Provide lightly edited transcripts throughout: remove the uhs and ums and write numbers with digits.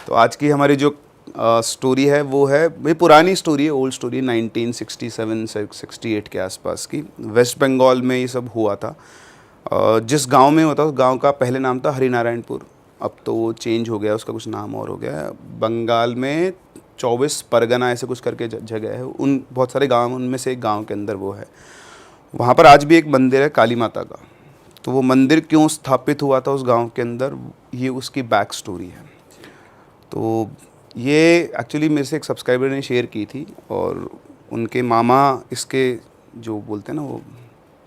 तो आज की हमारी जो स्टोरी है वो है, ये पुरानी स्टोरी है, ओल्ड स्टोरी, 1967 से 68 के आसपास की। वेस्ट बंगाल में ये सब हुआ था। जिस गांव में होता उस गांव का पहले नाम था हरिनारायणपुर, अब तो वो चेंज हो गया, उसका कुछ नाम और हो गया है। बंगाल में 24 परगना ऐसे कुछ करके जगह है, उन बहुत सारे गांव, उनमें से एक गांव के अंदर वो है। वहाँ पर आज भी एक मंदिर है काली माता का। तो वो मंदिर क्यों स्थापित हुआ था उस गांव के अंदर, ये उसकी बैक स्टोरी है। तो ये एक्चुअली मेरे से एक सब्सक्राइबर ने शेयर की थी, और उनके मामा इसके जो बोलते हैं ना, वो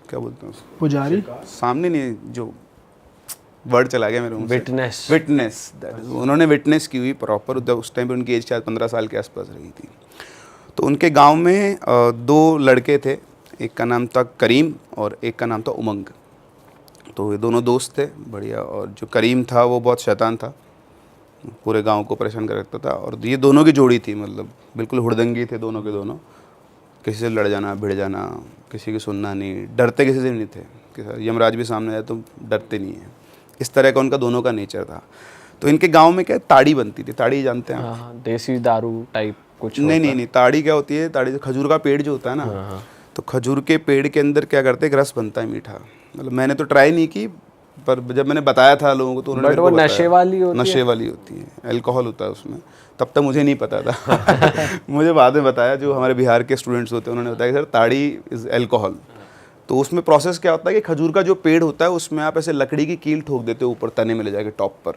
क्या बोलते हैं उसको, पुजारी, सामने नहीं, जो वर्ड चला गया मेरे मुंह से, विटनेस। विटनेस, उन्होंने विटनेस की हुई प्रॉपर। उस टाइम पे उनकी एज शायद 15 साल के आसपास रही थी। तो उनके गांव में दो लड़के थे, एक का नाम था करीम और एक का नाम था उमंग। तो ये दोनों दोस्त थे बढ़िया, और जो करीम था वो बहुत शैतान था, पूरे गांव को परेशान कर रखता था। और ये दोनों की जोड़ी थी, मतलब बिल्कुल हुड़दंगी थे दोनों के दोनों, किसी से लड़ जाना, भिड़ जाना, किसी की सुनना नहीं, डरते किसी से नहीं थे कि यमराज भी सामने आए तो डरते नहीं है, इस तरह का उनका दोनों का नेचर था। तो इनके गांव में क्या ताड़ी बनती थी, ताड़ी जानते हैं आप? हाँ, देसी दारू टाइप कुछ नहीं होता नहीं नहीं, ताड़ी क्या होती है, ताड़ी खजूर का पेड़ जो होता है ना, हाँ। तो खजूर के पेड़ के अंदर क्या करते हैं, एक रस बनता है मीठा। मतलब मैंने तो ट्राई नहीं की, पर जब मैंने बताया था लोगों को तो उन्होंने बट वो नशे वाली होती है। नशे वाली होती है, अल्कोहल होता है उसमें। तब तक मुझे नहीं पता था मुझे बाद में बताया, जो हमारे बिहार के स्टूडेंट्स होते हैं उन्होंने बताया कि सर ताड़ी इज़ अल्कोहल। तो उसमें प्रोसेस क्या होता है कि खजूर का जो पेड़ होता है उसमें आप ऐसे लकड़ी की कील ठोक देते हो ऊपर तने में ले जाके टॉप पर,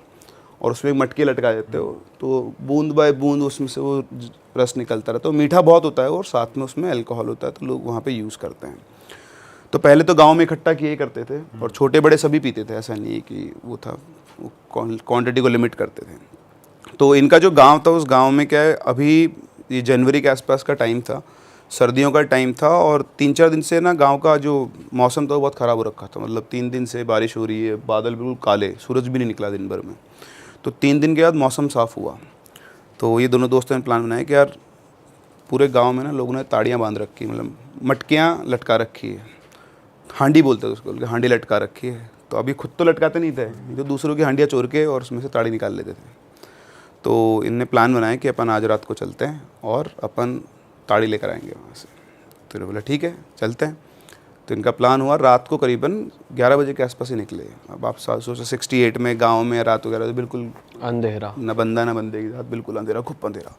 और उसमें मटके लटका देते हो, तो बूंद बाय बूंद उसमें से वो रस निकलता रहता है। तो मीठा बहुत होता है और साथ में उसमें अल्कोहल होता है, तो लोग वहाँ पे यूज़ करते हैं। तो पहले तो गांव में इकट्ठा किए करते थे, और छोटे बड़े सभी पीते थे, ऐसा नहीं है कि वो था, वो क्वांटिटी को लिमिट करते थे। तो इनका जो गांव था, उस गांव में क्या है, अभी ये जनवरी के आसपास का टाइम था, सर्दियों का टाइम था, और 3-4 दिन से ना गांव का जो मौसम था वो बहुत ख़राब हो रखा था। मतलब 3 दिन से बारिश हो रही है, बादल बिल्कुल काले, सूरज भी नहीं निकला दिन भर में। तो 3 दिन के बाद मौसम साफ़ हुआ, तो ये दोनों दोस्तों ने प्लान बनाया कि यार पूरे गांव में ना लोगों ने ताड़ियाँ बांध रखी, मतलब मटकियाँ लटका रखी है, हांडी बोलते हैं उसको, हांडी लटका रखी है। तो अभी खुद तो लटकाते नहीं थे, ये तो दूसरों की हांडियाँ चोर के और उसमें से ताड़ी निकाल लेते थे। तो इनने प्लान बनाया कि अपन आज रात को चलते हैं और अपन ताड़ी लेकर आएंगे वहाँ से। तो इन्होंने बोला ठीक है चलते हैं। तो इनका प्लान हुआ, रात को करीबन 11 बजे के आसपास ही निकले। अब आप सोचो 68 में गाँव में रात वगैरह तो बिल्कुल अंधेरा, न बंदा न बंदे के साथ, बिल्कुल अंधेरा, खूब अंधेरा,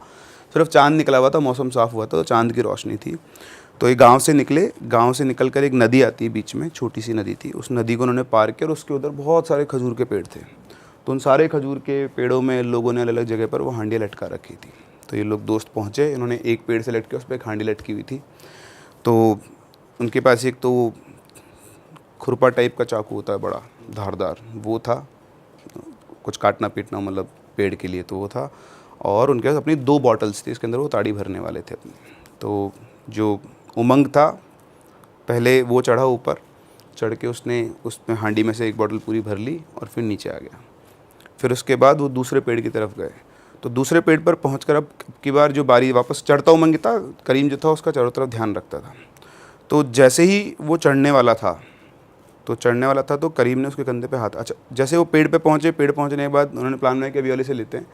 सिर्फ चांद निकला हुआ था, मौसम साफ़ हुआ था तो चांद की रोशनी थी। तो ये गांव से निकले, गांव से निकलकर एक नदी आती है बीच में, छोटी सी नदी थी, उस नदी को उन्होंने पार किया, और उसके उधर बहुत सारे खजूर के पेड़ थे। तो उन सारे खजूर के पेड़ों में लोगों ने अलग अलग जगह पर वो हांडियाँ लटका रखी थी। तो ये लोग दोस्त पहुँचे, इन्होंने एक पेड़ से लटके, उस पर एक हांडी लटकी हुई थी। तो उनके पास एक तो खुरपा टाइप का चाकू होता है बड़ा धारदार, वो था, कुछ काटना पीटना मतलब पेड़ के लिए, तो वो था। और उनके पास अपनी 2 बॉटल्स थी, इसके अंदर वो ताड़ी भरने वाले थे अपनी। तो जो उमंग था, पहले वो चढ़ा ऊपर, चढ़ के उसने उसमें हांडी में से एक बॉटल पूरी भर ली और फिर नीचे आ गया। फिर उसके बाद वो दूसरे पेड़ की तरफ गए। तो दूसरे पेड़ पर पहुंचकर अब की बार जो बारी, वापस चढ़ता उमंग था, करीम जो था उसका चारों तरफ ध्यान रखता था। तो जैसे ही वो चढ़ने वाला था, तो करीम ने उसके कंधे पे हाथ, अच्छा जैसे वो पेड़ पे पहुंचे, पेड़ पहुंचने के बाद उन्होंने प्लान बनाया कि अभी वाले से लेते हैं,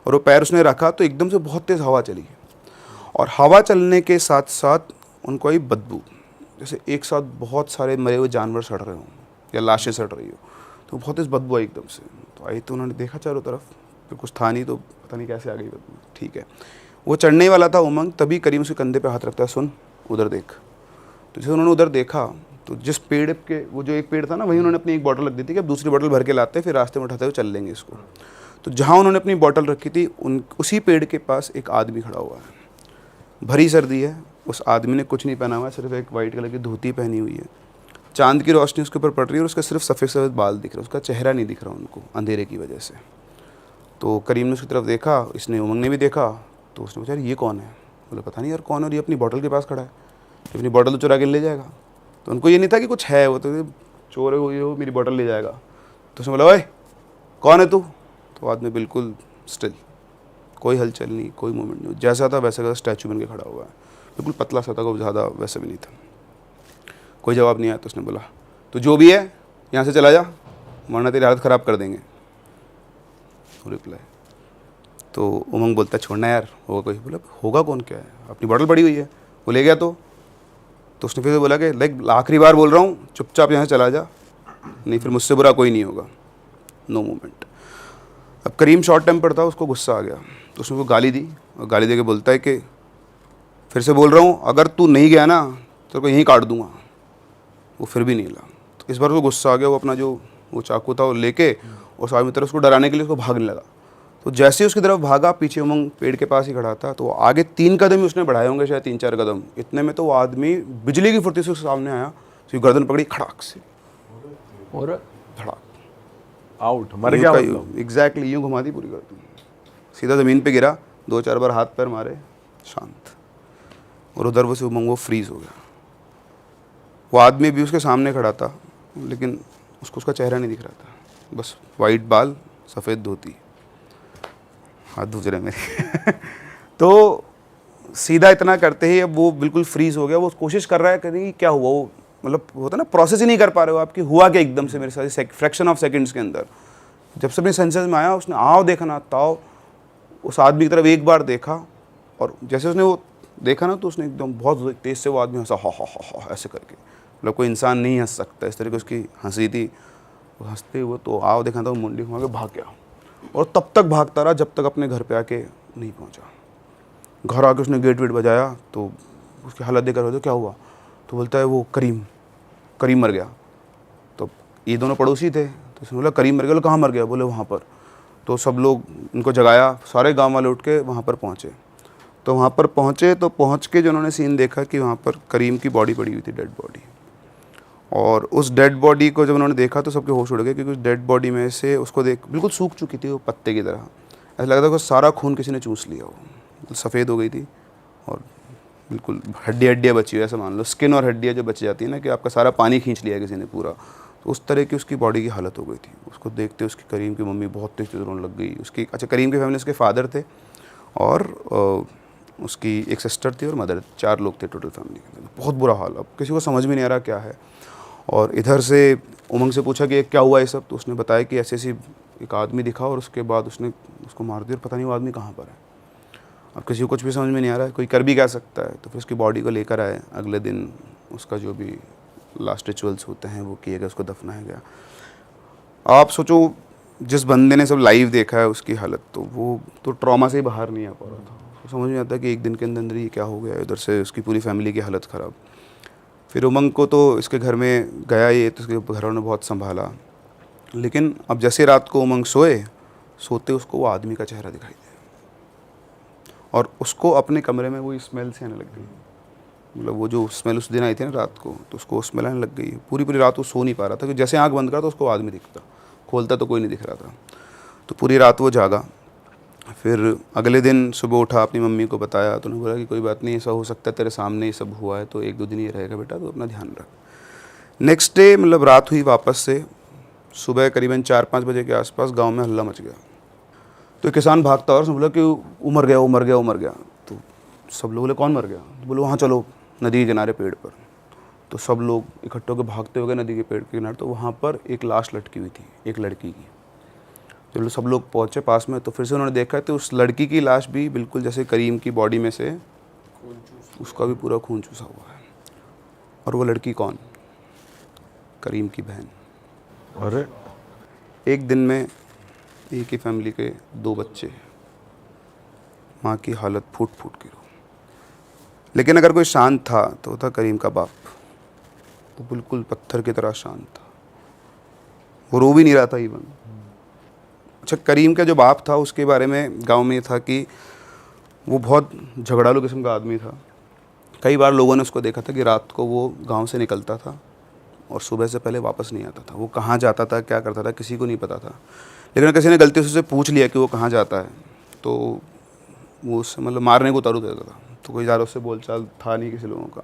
और वो पैर उसने रखा तो एकदम से बहुत तेज़ हवा चली, और हवा चलने के साथ साथ उनको आई बदबू, जैसे एक साथ बहुत सारे मरे हुए जानवर सड़ रहे हों या लाशें सड़ रही हो। तो बहुत तेज़ बदबू आई एकदम से। तो आई तो उन्होंने देखा चारों तरफ, फिर कुछ था नहीं, तो पता नहीं कैसे आ गई बदबू। ठीक है, वो चढ़ने ही वाला था उमंग, तभी करीम उसके कंधे पे हाथ रखता है, सुन उधर देख। तो जैसे उन्होंने उधर देखा, तो जिस पेड़ के, वो जो एक पेड़ था ना, वहीं उन्होंने अपनी एक बॉटल रख दी थी कि अब दूसरी बॉटल भर के लाते हैं, फिर रास्ते में उठाते हुए चल लेंगे इसको। तो जहाँ उन्होंने अपनी बॉटल रखी थी, उसी पेड़ के पास एक आदमी खड़ा हुआ है। भरी सर्दी है, उस आदमी ने कुछ नहीं पहना हुआ है, सिर्फ एक वाइट कलर की धोती पहनी हुई है। चांद की रोशनी उसके ऊपर पड़ रही है, और उसका सिर्फ सफ़ेद सफ़ेद बाल दिख रहे हैं, उसका चेहरा नहीं दिख रहा उनको अंधेरे की वजह से। तो करीम ने उसकी तरफ देखा, इसने उमंग ने भी देखा, तो उसने पूछा ये कौन है? बोले पता नहीं यार कौन है, और ये अपनी बॉटल के पास खड़ा है, अपनी बॉटल तो चुरा के ले जाएगा। तो उनको ये नहीं था कि कुछ है, वो तो चोर है, वो ये हो मेरी बॉटल ले जाएगा। तो उसने बोला ओए कौन है तू? तो आदमी बिल्कुल स्टिल, कोई हलचल नहीं, कोई मूवमेंट नहीं, जैसा था वैसा का स्टैचू बन के खड़ा हुआ है, बिल्कुल पतला सा था, कोई ज़्यादा वैसा भी नहीं था। कोई जवाब नहीं आया। तो उसने बोला तो जो भी है यहाँ से चला जा, वरना तेरी हालत ख़राब कर देंगे। रिप्लाई। तो उमंग बोलता है छोड़ना यार, होगा कोई। बोला होगा कौन, क्या है, अपनी बॉटल पड़ी हुई है। वो ले गया तो उसने फिर से बोला कि लाइक आखिरी बार बोल रहा हूँ, चुपचाप यहाँ से चला जा, नहीं फिर मुझसे बुरा कोई नहीं होगा, नो मूवमेंट। अब करीम शॉर्ट टेम्पर था, उसको गुस्सा आ गया, तो उसने उसको गाली दी, और गाली दे के बोलता है कि फिर से बोल रहा हूँ, अगर तू नहीं गया ना तो को यहीं काट दूंगा। वो फिर भी नहीं हिला। तो इस बार उसको गुस्सा आ गया, वो अपना जो वो चाकू था वो लेके उस आदमी की तरफ उसको डराने के लिए उसको भागने लगा। तो जैसे ही उसकी तरफ भागा, पीछे उमंग पेड़ के पास ही खड़ा था, तो आगे 3 कदम ही उसने बढ़ाए होंगे, शायद 3-4 कदम, इतने में तो वो आदमी बिजली की फुर्ती से उसके सामने आया, उसकी गर्दन पकड़ी खड़ाक से, और धड़ाक, आउट, मर गया मतलब। एग्जैक्टली यूँ घुमा दी पूरी गर्दन, सीधा ज़मीन पे गिरा, 2-4 बार हाथ पैर मारे, शांत। और उधर वो से उमंग वो फ्रीज हो गया। वो आदमी भी उसके सामने खड़ा था, लेकिन उसको उसका चेहरा नहीं दिख रहा था, बस वाइट बाल, सफ़ेद धोती, हाथ धुच रहे मेरे तो सीधा इतना करते ही अब वो बिल्कुल फ्रीज हो गया। वो कोशिश कर रहा है कि क्या हुआ, वो मतलब होता ना, प्रोसेस ही नहीं कर पा रहे हो आपकी, हुआ क्या एकदम से मेरे साथ फ्रैक्शन ऑफ सेकंड्स के अंदर। जब से अपने सेंसेस में आया, उसने आओ देखा ना ताओ, उस आदमी की तरफ एक बार देखा, और जैसे उसने वो देखा ना, तो उसने एकदम बहुत तेज़ से वो आदमी हंसा, हा ऐसे करके, मतलब कोई इंसान नहीं हंस सकता इस तरह की उसकी हंसी थी। वो हंसते हुए तो आओ देखा था, वो मुंडी घुमा के भाग गया, और तब तक भागता रहा जब तक अपने घर पे आके नहीं पहुंचा। घर आके उसने गेट वेट बजाया, तो उसकी हालत देखकर बोलते क्या हुआ, तो बोलता है वो करीम मर गया। तो ये दोनों पड़ोसी थे, तो उसने बोला करीम मर गया। बोले कहाँ मर गया, बोले वहाँ पर। तो सब लोग उनको जगाया, सारे गांव वाले उठ के वहाँ पर पहुँचे। तो वहाँ पर पहुँचे, तो पहुँच के जो उन्होंने सीन देखा कि वहाँ पर करीम की बॉडी पड़ी हुई थी, डेड बॉडी। और उस डेड बॉडी को जब उन्होंने देखा तो सबके होश उड़ गए, क्योंकि उस डेड बॉडी में से उसको देख बिल्कुल सूख चुकी थी वो पत्ते की तरह, ऐसा लग रहा था कि सारा खून किसी ने चूस लिया, वो सफ़ेद हो गई थी, और बिल्कुल हड्डियाँ बची हुई, ऐसा मान लो स्किन और हड्डियाँ जो बच जाती है ना, कि आपका सारा पानी खींच लिया किसी ने पूरा, तो उस तरह की उसकी बॉडी की हालत हो गई थी। उसको देखते उसकी करीम की मम्मी बहुत तेज़ रोने लग गई। उसकी अच्छा, करीम की फैमिली, उसके फादर थे और उसकी एक सिस्टर थी और मदर, 4 लोग थे टोटल फैमिली के अंदर। बहुत बुरा हाल, अब किसी को समझ में नहीं आ रहा क्या है। और इधर से उमंग से पूछा कि क्या हुआ ये सब, तो उसने बताया कि ऐसे ऐसी एक आदमी दिखा, और उसके बाद उसने उसको मार दिया, और पता नहीं वो आदमी कहाँ पर है। अब किसी को कुछ भी समझ में नहीं आ रहा है, कोई कर भी क्या सकता है। तो फिर उसकी बॉडी को लेकर आए, अगले दिन उसका जो भी लास्ट रिचुअल्स होते हैं वो किए गए, उसको दफनाया गया। आप सोचो, जिस बंदे ने सब लाइव देखा है उसकी हालत, तो वो तो ट्रॉमा से ही बाहर नहीं आ पा रहा था। उसको समझ में आता कि एक दिन के अंदर ये क्या हो गया। उधर से उसकी पूरी फैमिली की हालत ख़राब। फिर उमंग को तो इसके घर में गया ये, तो उसके घर ने बहुत संभाला, लेकिन अब जैसे रात को उमंग सोते उसको वो आदमी का चेहरा दिखाई दिया, और उसको अपने कमरे में वो स्मेल से आने लग गई। मतलब वो जो स्मेल उस दिन आई थी ना रात को, तो उसको स्मेल आने लग गई। पूरी रात वो सो नहीं पा रहा था, क्योंकि जैसे आंख बंद करा तो उसको आदमी दिखता, खोलता तो कोई नहीं दिख रहा था। तो पूरी रात वो जागा। फिर अगले दिन सुबह उठा, अपनी मम्मी को बताया, तो उन्होंने बोला कि कोई बात नहीं, ऐसा हो सकता है तेरे सामने ये सब हुआ है, तो 1-2 दिन ये रहेगा बेटा, तो अपना ध्यान रख। नेक्स्ट डे मतलब रात हुई वापस से, सुबह करीबन 4-5 बजे के आसपास गांव में हल्ला मच गया। तो किसान भागता और उसने बोला कि वो मर गया। तो सब लोग बोले कौन मर गया, तो बोले वहाँ चलो नदी के किनारे पेड़ पर। तो सब लोग इकट्ठे होकर भागते हो गए नदी के पेड़ के किनारे। तो वहाँ पर एक लाश लटकी हुई थी, एक लड़की की। तो सब लोग पहुँचे पास में, तो फिर से उन्होंने देखा तो उस लड़की की लाश भी बिल्कुल जैसे करीम की बॉडी में से उसका भी पूरा खून चूसा हुआ है। और वो लड़की कौन, करीम की बहन। अरे एक दिन में एक ही फैमिली के 2 बच्चे, माँ की हालत फूट के रो। लेकिन अगर कोई शांत था तो था करीम का बाप। वो बिल्कुल पत्थर की तरह शांत था, वो रो भी नहीं रहा था इवन। अच्छा, करीम का जो बाप था उसके बारे में गांव में था कि वो बहुत झगड़ालू किस्म का आदमी था। कई बार लोगों ने उसको देखा था कि रात को वो गांव से निकलता था और सुबह से पहले वापस नहीं आता था। वो कहाँ जाता था, क्या करता था, किसी को नहीं पता था। लेकिन किसी ने गलती से उससे पूछ लिया कि वो कहाँ जाता है, तो वो उससे मतलब मारने को उतारू देता था। तो कोई ज़्यादा उससे बोलचाल था नहीं किसी लोगों का।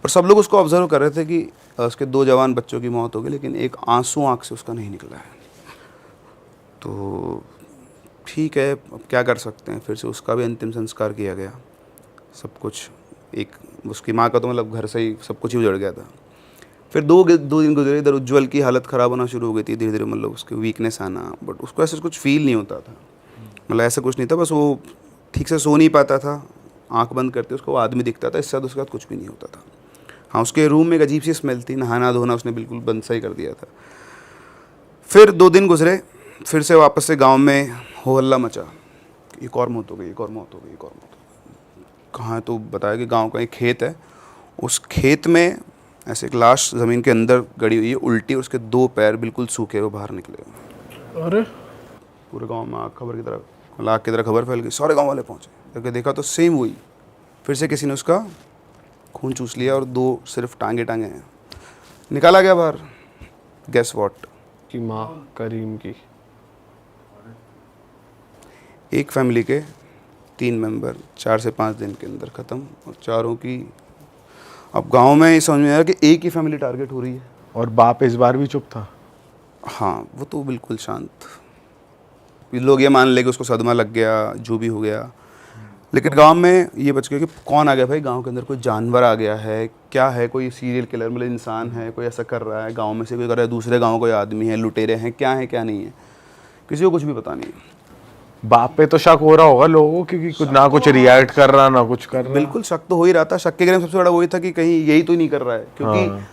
पर सब लोग उसको ऑब्जर्व कर रहे थे कि उसके 2 जवान बच्चों की मौत हो गई, लेकिन एक आंसू आँख से उसका नहीं निकला है। तो ठीक है, अब क्या कर सकते हैं। फिर से उसका भी अंतिम संस्कार किया गया। सब कुछ एक उसकी माँ का तो मतलब घर से ही सब कुछ ही उजड़ गया था। फिर 2 दिन गुजरे, इधर उज्ज्वल की हालत ख़राब होना शुरू हो गई थी धीरे धीरे, मतलब उसकी वीकनेस आना। बट उसको ऐसा कुछ फील नहीं होता था। मतलब ऐसा कुछ नहीं था, बस वो ठीक से सो नहीं पाता था, आंख बंद करते उसको वो आदमी दिखता था, इससे ज़्यादा उसके बाद कुछ भी नहीं होता था। हाँ, उसके रूम में एक अजीब सी स्मेल थी, नहाना धोना उसने बिल्कुल बंद सा ही कर दिया था। फिर 2 दिन गुजरे, फिर से वापस से गांव में हो हल्ला मचा, एक और मौत हो गई, एक और मौत हो गई, एक और मौत हो गई। कहाँ? तो बताया कि गांव का एक खेत है, उस खेत में ऐसे एक लाश ज़मीन के अंदर गड़ी हुई है, उल्टी, उसके 2 पैर बिल्कुल सूखे हुए बाहर निकले हुए। अरे पूरे गांव में आग खबर की तरह, लाख की तरह खबर फैल गई, सारे गांव वाले पहुंचे, जाके देखा तो सेम वही, फिर से किसी ने उसका खून चूस लिया और 2 सिर्फ टांगे हैं। निकाला गया बाहर, गेस व्हाट, की माँ करीम की। एक फैमिली के 3 मेंबर 4 से 5 दिन के अंदर ख़त्म, और चारों की अब गांव में ये समझ में आया कि एक ही फैमिली टारगेट हो रही है। और बाप इस बार भी चुप था? हाँ, वो तो बिल्कुल शांत, लोग ये मान ले कि उसको सदमा लग गया, जो भी हो गया, लेकिन गांव में ये बच गया कि कौन आ गया भाई, गांव के अंदर कोई जानवर आ गया है, क्या है, कोई सीरियल किलर मतलब इंसान है, कोई ऐसा कर रहा है, गांव में से कोई कर रहा है, दूसरे गांव कोई आदमी है, लुटेरे हैं, क्या नहीं है, किसी को कुछ भी पता नहीं है। बाप पे तो शक हो रहा होगा लोगों को, क्योंकि कुछ ना कुछ रिएक्ट कर रहा ना कुछ कर रहा। बिल्कुल शक तो हो ही रहा था, शक के बारे में सबसे बड़ा वही था कि कहीं यही तो नहीं कर रहा है, क्योंकि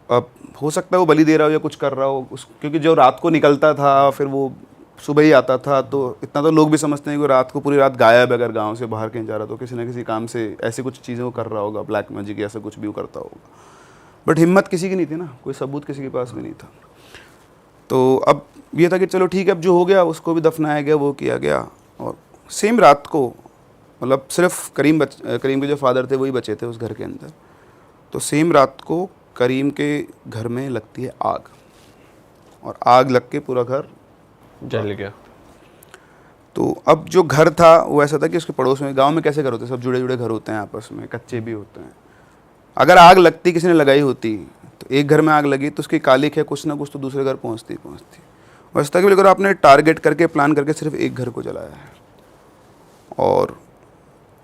अब हो सकता है वो बलि दे रहा हो या कुछ कर रहा हो क्योंकि जो रात को निकलता था फिर वो सुबह ही आता था, तो इतना तो लोग भी समझते हैं कि रात को पूरी रात गायब है, अगर गांव से बाहर कहीं जा रहा तो किसी ना किसी काम से ऐसी कुछ चीज़ें वो कर रहा होगा, ब्लैक मैजिक ऐसा कुछ भी वो करता होगा। बट हिम्मत किसी की नहीं थी ना, कोई सबूत किसी के पास भी नहीं था। तो अब ये था कि चलो ठीक है, अब जो हो गया उसको भी दफनाया गया, वो किया गया। और सेम रात को, मतलब सिर्फ करीम के जो फादर थे वही बचे थे उस घर के अंदर, तो सेम रात को करीम के घर में लगती है आग, और आग लग के पूरा घर जल गया। तो अब जो घर था वो ऐसा था कि उसके पड़ोस में, गांव में कैसे घर होते हैं, सब जुड़े जुड़े घर होते हैं आपस में, कच्चे भी होते हैं। अगर आग लगती, किसी ने लगाई होती, तो एक घर में आग लगी तो उसकी कालिक है कुछ ना कुछ तो दूसरे घर पहुंचती। वैसे तक लेकर आपने टारगेट करके प्लान करके सिर्फ एक घर को जलाया है। और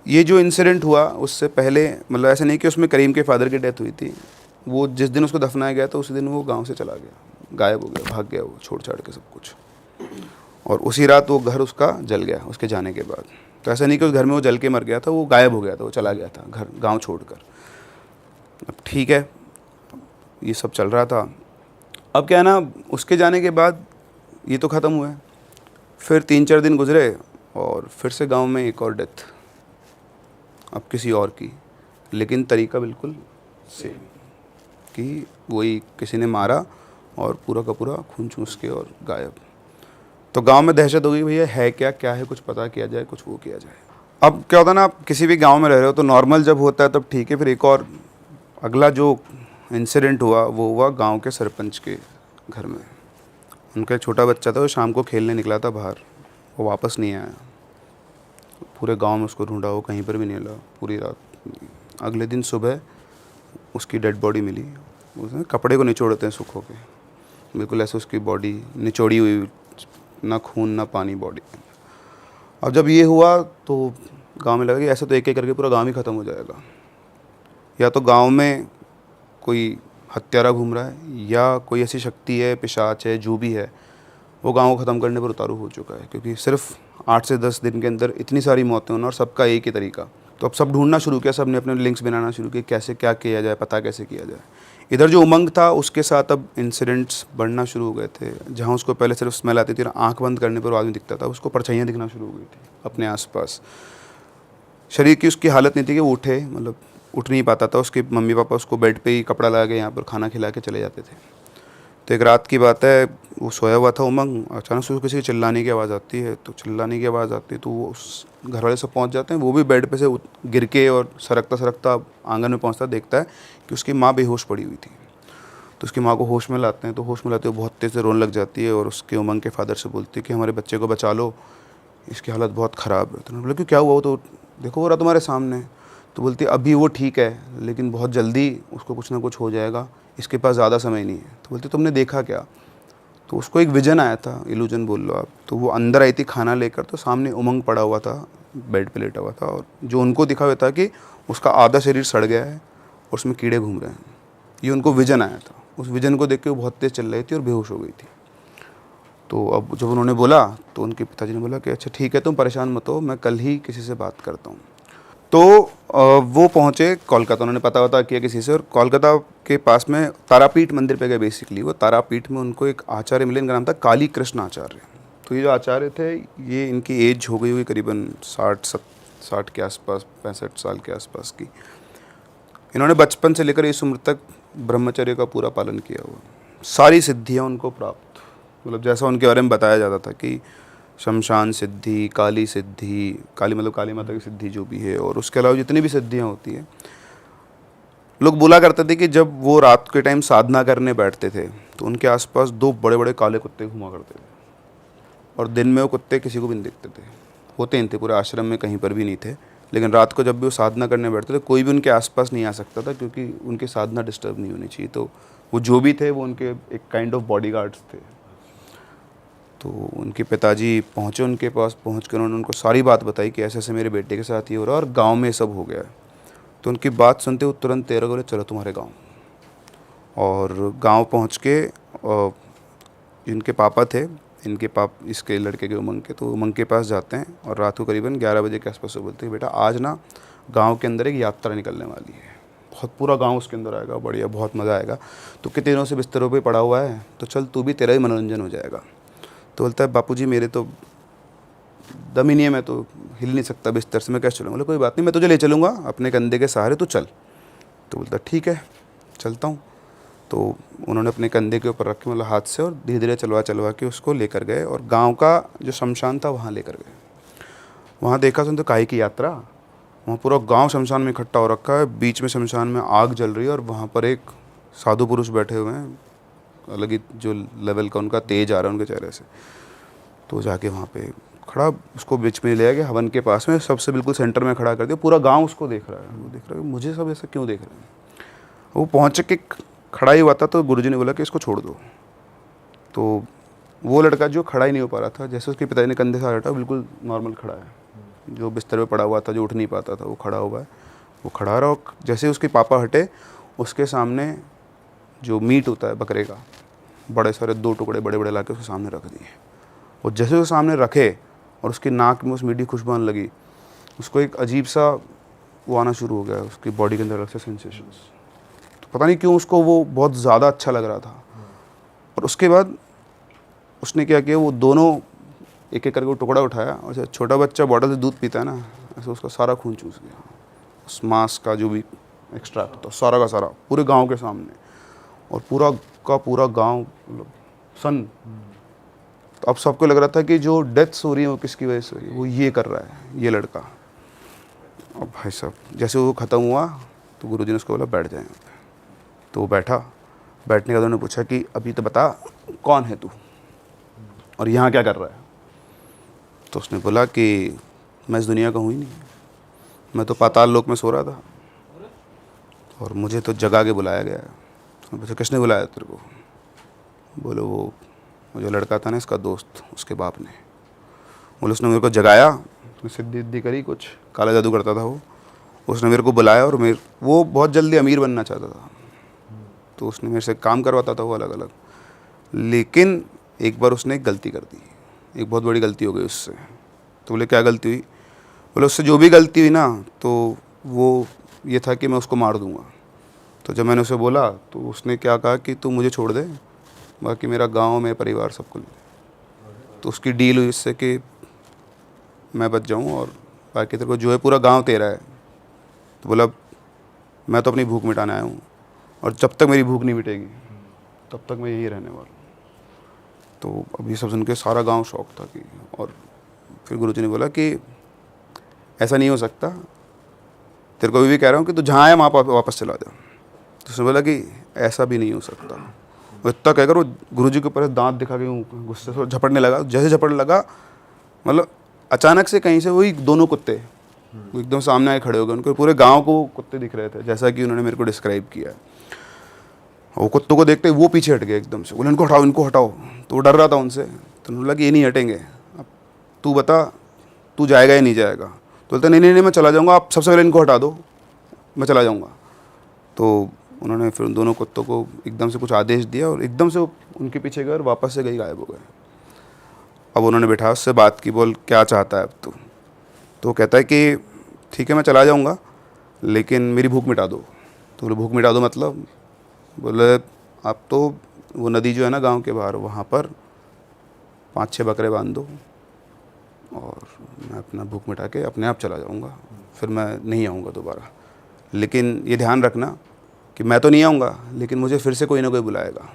ये जो इंसिडेंट हुआ उससे पहले, मतलब ऐसा नहीं कि उसमें करीम के फादर की डेथ हुई थी, वो जिस दिन उसको दफनाया गया था उसी दिन वो गांव से चला गया, गायब हो गया, भाग गया वो, छोड़ छाड़ के सब कुछ। और उसी रात वो घर उसका जल गया उसके जाने के बाद। तो ऐसा नहीं कि उस घर में वो जल के मर गया था, वो गायब हो गया था, वो चला गया था घर, गांव छोड़कर। अब ठीक है, ये सब चल रहा था। अब क्या है ना, उसके जाने के बाद ये तो ख़त्म हुआ है, फिर 3-4 दिन गुजरे और फिर से गांव में एक और डेथ, अब किसी और की, लेकिन तरीका बिल्कुल सेम, कि वही किसी ने मारा और पूरा का पूरा खून चूस के और गायब। तो गांव में दहशत हो गई, भैया है क्या है, कुछ पता किया जाए, कुछ वो किया जाए। अब क्या होता है ना, आप किसी भी गांव में रह रहे हो तो नॉर्मल जब होता है तब ठीक है, फिर एक और अगला जो इंसिडेंट हुआ वो हुआ गांव के सरपंच के घर में। उनका एक छोटा बच्चा था, वो शाम को खेलने निकला था बाहर, वो वापस नहीं आया। पूरे गांव में उसको ढूंढा, वो कहीं पर भी नहीं मिला पूरी रात। अगले दिन सुबह उसकी डेड बॉडी मिली, उसने कपड़े को निचोड़ते हैं सूखों के, बिल्कुल ऐसे उसकी बॉडी निचोड़ी हुई, ना खून ना पानी बॉडी। अब जब ये हुआ तो गांव में लगा कि ऐसे तो एक एक करके पूरा गांव ही ख़त्म हो जाएगा, या तो गांव में कोई हत्यारा घूम रहा है या कोई ऐसी शक्ति है, पिशाच है, जो भी है वो गांव को ख़त्म करने पर उतारू हो चुका है, क्योंकि सिर्फ 8 से 10 दिन के अंदर इतनी सारी मौतें होना और सबका एक ही तरीका। तो अब सब ढूंढना शुरू किया, सब ने अपने लिंक्स बनाना शुरू किए, कैसे क्या किया जाए, पता कैसे किया जाए। इधर जो उमंग था उसके साथ अब इंसिडेंट्स बढ़ना शुरू हो गए थे। जहाँ उसको पहले सिर्फ स्मेल आती थी और आँख बंद करने पर वो आदमी दिखता था, उसको परछाइयाँ दिखना शुरू हो गई थी अपने आसपास। शरीर की उसकी हालत नहीं थी कि वो उठे, मतलब उठ नहीं पाता था। उसके मम्मी पापा उसको बेड पे ही कपड़ा लगा के यहाँ पर खाना खिला के चले जाते थे। तो एक रात की बात है, वो सोया हुआ था उमंग, अचानक से किसी की चिल्लाने की आवाज़ आती है। तो चिल्लाने की आवाज़ आती है तो वो उस घर वाले सब पहुँच जाते हैं, वो भी बेड पे से गिर के और सरकता आंगन में पहुँचता देखता है कि उसकी माँ बेहोश पड़ी हुई थी। तो उसकी माँ को होश में लाते हैं, तो होश में लाते हुए बहुत तेज़ से रोने लग जाती है और उसके उमंग के फादर से बोलती है कि हमारे बच्चे को बचा लो, इसकी हालत बहुत ख़राब है। तो उन्होंने बोला कि क्या हुआ, वो तो देखो हो रहा तुम्हारे सामने। तो बोलती है अभी वो ठीक है, लेकिन बहुत जल्दी उसको कुछ ना कुछ हो जाएगा, इसके पास ज़्यादा समय नहीं है। तो बोलती तुमने देखा क्या? तो उसको एक विजन आया था, इल्यूजन बोल लो आप। तो वो अंदर आई थी खाना लेकर, तो सामने उमंग पड़ा हुआ था, बेड पे लेटा हुआ था, और जो उनको दिखा हुआ था कि उसका आधा शरीर सड़ गया है और उसमें कीड़े घूम रहे हैं। ये उनको विजन आया था। उस विजन को देख के वो बहुत तेज़ चल रही थी और बेहोश हो गई थी। तो अब जब उन्होंने बोला तो उनके पिताजी ने बोला कि अच्छा ठीक है, तुम परेशान मत हो, मैं कल ही किसी से बात करता हूँ। तो वो पहुँचे कोलकाता, उन्होंने पता वता किया किसी से, और कोलकाता के पास में तारापीठ मंदिर पे गए। बेसिकली वो तारापीठ में उनको एक आचार्य मिले, इनका नाम था काली कृष्ण आचार्य। तो ये जो आचार्य थे, ये इनकी एज हो गई हुई करीबन 60 के आसपास, 65 साल के आसपास की। इन्होंने बचपन से लेकर इस उम्र तक ब्रह्मचर्य का पूरा पालन किया हुआ, सारी सिद्धियाँ उनको प्राप्त, मतलब जैसा उनके बारे में बताया जाता था कि शमशान सिद्धि, काली सिद्धि, काली मतलब काली माता की सिद्धि जो भी है, और उसके अलावा जितनी भी सिद्धियाँ होती हैं, लोग बोला करते थे कि जब वो रात के टाइम साधना करने बैठते थे तो उनके आसपास 2 बड़े बड़े काले कुत्ते घुमा करते थे, और दिन में वो कुत्ते किसी को भी नहीं दिखते थे, होते नहीं थे, पूरे आश्रम में कहीं पर भी नहीं थे। लेकिन रात को जब भी वो साधना करने बैठते थे, कोई भी उनके आसपास नहीं आ सकता था, क्योंकि उनकी साधना डिस्टर्ब नहीं होनी चाहिए। तो वो जो भी थे वो उनके एक काइंड ऑफ बॉडीगार्ड्स थे। तो उनके पिताजी पहुँचे उनके पास, पहुँच कर उन्होंने उनको सारी बात बताई कि ऐसे ऐसे मेरे बेटे के साथ ये हो रहा है और गाँव में सब हो गया है। तो उनकी बात सुनते वो तुरंत तैयार बोले चलो तुम्हारे गाँव। और गांव पहुंच के इनके पापा थे, इसके लड़के के उमंग के, तो उमंग के पास जाते हैं और रात को करीबन 11 बजे के आसपास वो बोलते हैं बेटा आज ना गांव के अंदर एक यात्रा निकलने वाली है, बहुत पूरा गांव उसके अंदर आएगा, बढ़िया बहुत मज़ा आएगा। तो कितने दिनों से बिस्तरों पे पड़ा हुआ है, तो चल तू भी, तेरा ही मनोरंजन हो जाएगा। तो बोलता है बापूजी मेरे तो दम ही नहीं है, मैं तो हिल नहीं सकता बिस्तर से, मैं कैसे चलूँगा? बोले कोई बात नहीं, मैं तुझे ले चलूँगा अपने कंधे के सहारे, तो चल। तो बोलता ठीक है चलता हूँ। तो उन्होंने अपने कंधे के ऊपर रखे, मतलब हाथ से, और धीरे धीरे चलवा के उसको लेकर गए और गांव का जो शमशान था वहाँ लेकर गए। वहाँ देखा सुन तो काहे की यात्रा, वहाँ पूरा गांव शमशान में इकट्ठा हो रखा है, बीच में शमशान में आग जल रही है और वहाँ पर एक साधु पुरुष बैठे हुए हैं, अलग ही जो लेवल का उनका तेज आ रहा है उनके चेहरे से। तो जाके वहाँ पे खड़ा, उसको बीच में ले गया, हवन के पास में सबसे बिल्कुल सेंटर में खड़ा कर दिया। पूरा गाँव उसको देख रहा है, वो देख रहा है मुझे सब ऐसा क्यों देख रहे हैं। वो पहुँच के खड़ा ही हुआ था तो गुरुजी ने बोला कि इसको छोड़ दो। तो वो लड़का जो खड़ा ही नहीं हो पा रहा था, जैसे उसके पिताजी ने कंधे से हटा, बिल्कुल नॉर्मल खड़ा है। जो बिस्तर पे पड़ा हुआ था, जो उठ नहीं पाता था, वो खड़ा हुआ है। वो खड़ा रहा, और जैसे उसके पापा हटे, उसके सामने जो मीट होता है बकरे का, बड़े सारे 2 टुकड़े बड़े बड़े ला के उसके सामने रख दिए। और जैसे उसके सामने रखे और उसकी नाक में उस मीठी खुशबू आने लगी, उसको एक अजीब सा वो आना शुरू हो गया, उसकी बॉडी के अंदर अलग से सेंसेशंस। पता नहीं क्यों उसको वो बहुत ज़्यादा अच्छा लग रहा था। और उसके बाद उसने क्या किया, वो दोनों एक एक करके वो टुकड़ा उठाया, और जैसे छोटा बच्चा बॉटल से दूध पीता है ना, ऐसे उसका सारा खून चूस गया, उस मांस का जो भी एक्सट्रैक्ट था सारा का सारा, पूरे गांव के सामने। और पूरा का पूरा गांव मतलब सन। तो अब सबको लग रहा था कि जो डेथ्स हो रही है वो किसकी वजह से हो रही है, वो ये कर रहा है, ये लड़का। अब भाई साहब जैसे वो ख़त्म हुआ तो गुरुजी ने उसको बोला बैठ जाए। तो वो बैठा, बैठने के बाद उन्होंने पूछा कि अभी तो बता कौन है तू और यहाँ क्या कर रहा है। तो उसने बोला कि मैं इस दुनिया का हूँ ही नहीं, मैं तो पाताल लोक में सो रहा था और मुझे तो जगा के बुलाया गया है। उसने पूछा किसने बुलाया तेरे को? बोले वो जो लड़का था ना इसका दोस्त, उसके बाप ने। बोले उसने मेरे को जगाया, उसने सिद्धि करी, कुछ काला जादू करता था वो, उसने मेरे को बुलाया और वो बहुत जल्दी अमीर बनना चाहता था, तो उसने मेरे से काम करवाता था वो अलग अलग। लेकिन एक बार उसने एक गलती कर दी, एक बहुत बड़ी गलती हो गई उससे। तो बोले क्या गलती हुई? बोले उससे जो भी गलती हुई ना, तो वो ये था कि मैं उसको मार दूंगा। तो जब मैंने उसे बोला तो उसने क्या कहा कि तू मुझे छोड़ दे, बाकी मेरा गांव, मेरे परिवार सबको ले। तो उसकी डील हुई इससे कि मैं बच जाऊं और बाकी तेरे को जो है पूरा गांव तेरा है। तो बोला मैं तो अपनी भूख मिटाने आया हूँ, और जब तक मेरी भूख नहीं मिटेगी तब तक मैं यहीं रहने वाला। तो अब ये सब सुन के सारा गांव शौक था कि, और फिर गुरुजी ने बोला कि ऐसा नहीं हो सकता, तेरे को भी कह रहा हूँ कि तू जहाँ आया वहाँ वापस चला जा। तो उसने बोला कि ऐसा भी नहीं हो सकता। वो इतना कहकर वो गुरुजी के ऊपर दांत दिखा के गुस्से से झपटने लगा। जैसे झपटने लगा, मतलब अचानक से कहीं से वही दोनों कुत्ते वो एकदम सामने आए खड़े हो गए। उनको पूरे गांव को कुत्ते दिख रहे थे, जैसा कि उन्होंने मेरे को डिस्क्राइब किया है। वो कुत्तों को देखते वो पीछे हट गए एकदम से, बोले इनको हटाओ, इनको हटाओ। तो वो डर रहा था उनसे, तो उन्होंने बोला कि ये नहीं हटेंगे, अब तू बता तू जाएगा या नहीं जाएगा। तो बोलते नहीं नहीं नहीं मैं चला जाऊँगा, आप सबसे पहले इनको हटा दो, मैं चला जाऊँगा। तो उन्होंने फिर उन दोनों कुत्तों को एकदम से कुछ आदेश दिया और एकदम से उनके पीछे गए और वापस से गई गायब हो गए। अब उन्होंने बैठा उससे बात की, बोल क्या चाहता है अब तू? तो कहता है कि ठीक है मैं चला जाऊँगा लेकिन मेरी भूख मिटा दो। तो बोले भूख मिटा दो मतलब? बोले आप तो वो नदी जो है ना गांव के बाहर, वहाँ पर 5-6 बकरे बांध दो और मैं अपना भूख मिटा के अपने आप चला जाऊँगा, फिर मैं नहीं आऊँगा दोबारा। लेकिन ये ध्यान रखना कि मैं तो नहीं आऊँगा लेकिन मुझे फिर से कोई ना कोई बुलाएगा,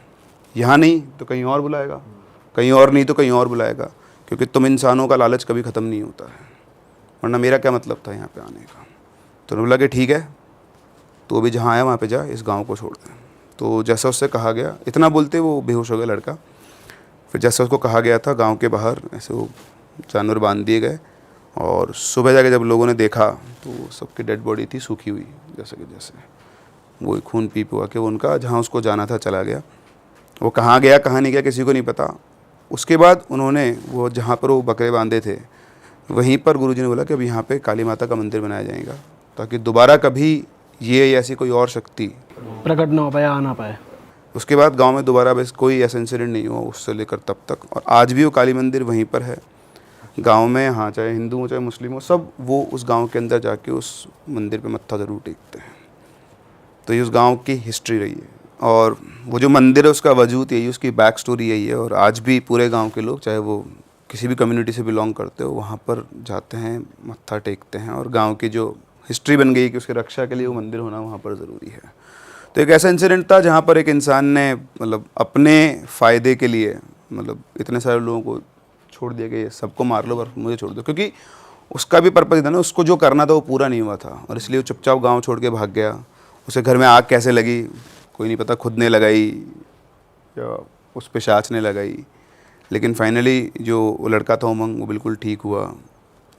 यहाँ नहीं तो कहीं और बुलाएगा, कहीं और नहीं तो कहीं और बुलाएगा, क्योंकि तुम इंसानों का लालच कभी ख़त्म नहीं होता है, वरना मेरा क्या मतलब था यहाँ पे आने का। तो उन्होंने बोला कि ठीक है तो अभी जहाँ आया वहाँ पे जा, इस गांव को छोड़ दे। तो जैसा उससे कहा गया, इतना बोलते वो बेहोश हो गया लड़का। फिर जैसा उसको कहा गया था गांव के बाहर ऐसे वो जानवर बांध दिए गए और सुबह जाके जब लोगों ने देखा तो सबकी डेड बॉडी थी सूखी हुई, जैसे कि जैसे वो खून पी पुआ के उनका जहाँ उसको जाना था चला गया। वो कहाँ गया कहाँ नहीं गया किसी को नहीं पता। उसके बाद उन्होंने वो जहाँ पर वो बकरे बांधे थे वहीं पर गुरुजी ने बोला कि अब यहाँ पे काली माता का मंदिर बनाया जाएगा ताकि दोबारा कभी ये या ऐसी कोई और शक्ति प्रकट ना हो पाए, आ ना पाए। उसके बाद गांव में दोबारा बस कोई ऐसा इंसिडेंट नहीं हुआ उससे लेकर तब तक, और आज भी वो काली मंदिर वहीं पर है गांव में। हाँ, चाहे हिंदू हो चाहे मुस्लिम हो, सब वो उस गांव के अंदर जाके उस मंदिर पे मत्था ज़रूर टेकते हैं। तो ये उस गांव की हिस्ट्री रही है और वो जो मंदिर है उसका वजूद यही, उसकी बैक स्टोरी यही है। और आज भी पूरे गाँव के लोग, चाहे वो किसी भी कम्युनिटी से बिलोंग करते हो, वहाँ पर जाते हैं, मत्था टेकते हैं। और गाँव की जो हिस्ट्री बन गई कि उसकी रक्षा के लिए वो मंदिर होना वहाँ पर ज़रूरी है। तो एक ऐसा इंसिडेंट था जहाँ पर एक इंसान ने मतलब अपने फ़ायदे के लिए मतलब इतने सारे लोगों को छोड़ दिया कि ये सबको मार लो पर मुझे छोड़ दो, क्योंकि उसका भी पर्पज़ था ना, उसको जो करना था वो पूरा नहीं हुआ था और इसलिए वो चुपचाप गांव छोड़ के भाग गया। उसे घर में आग कैसे लगी कोई नहीं पता, खुद ने लगाई या उस पे शाच ने लगाई, लेकिन फाइनली जो वो लड़का था उमंग वो बिल्कुल ठीक हुआ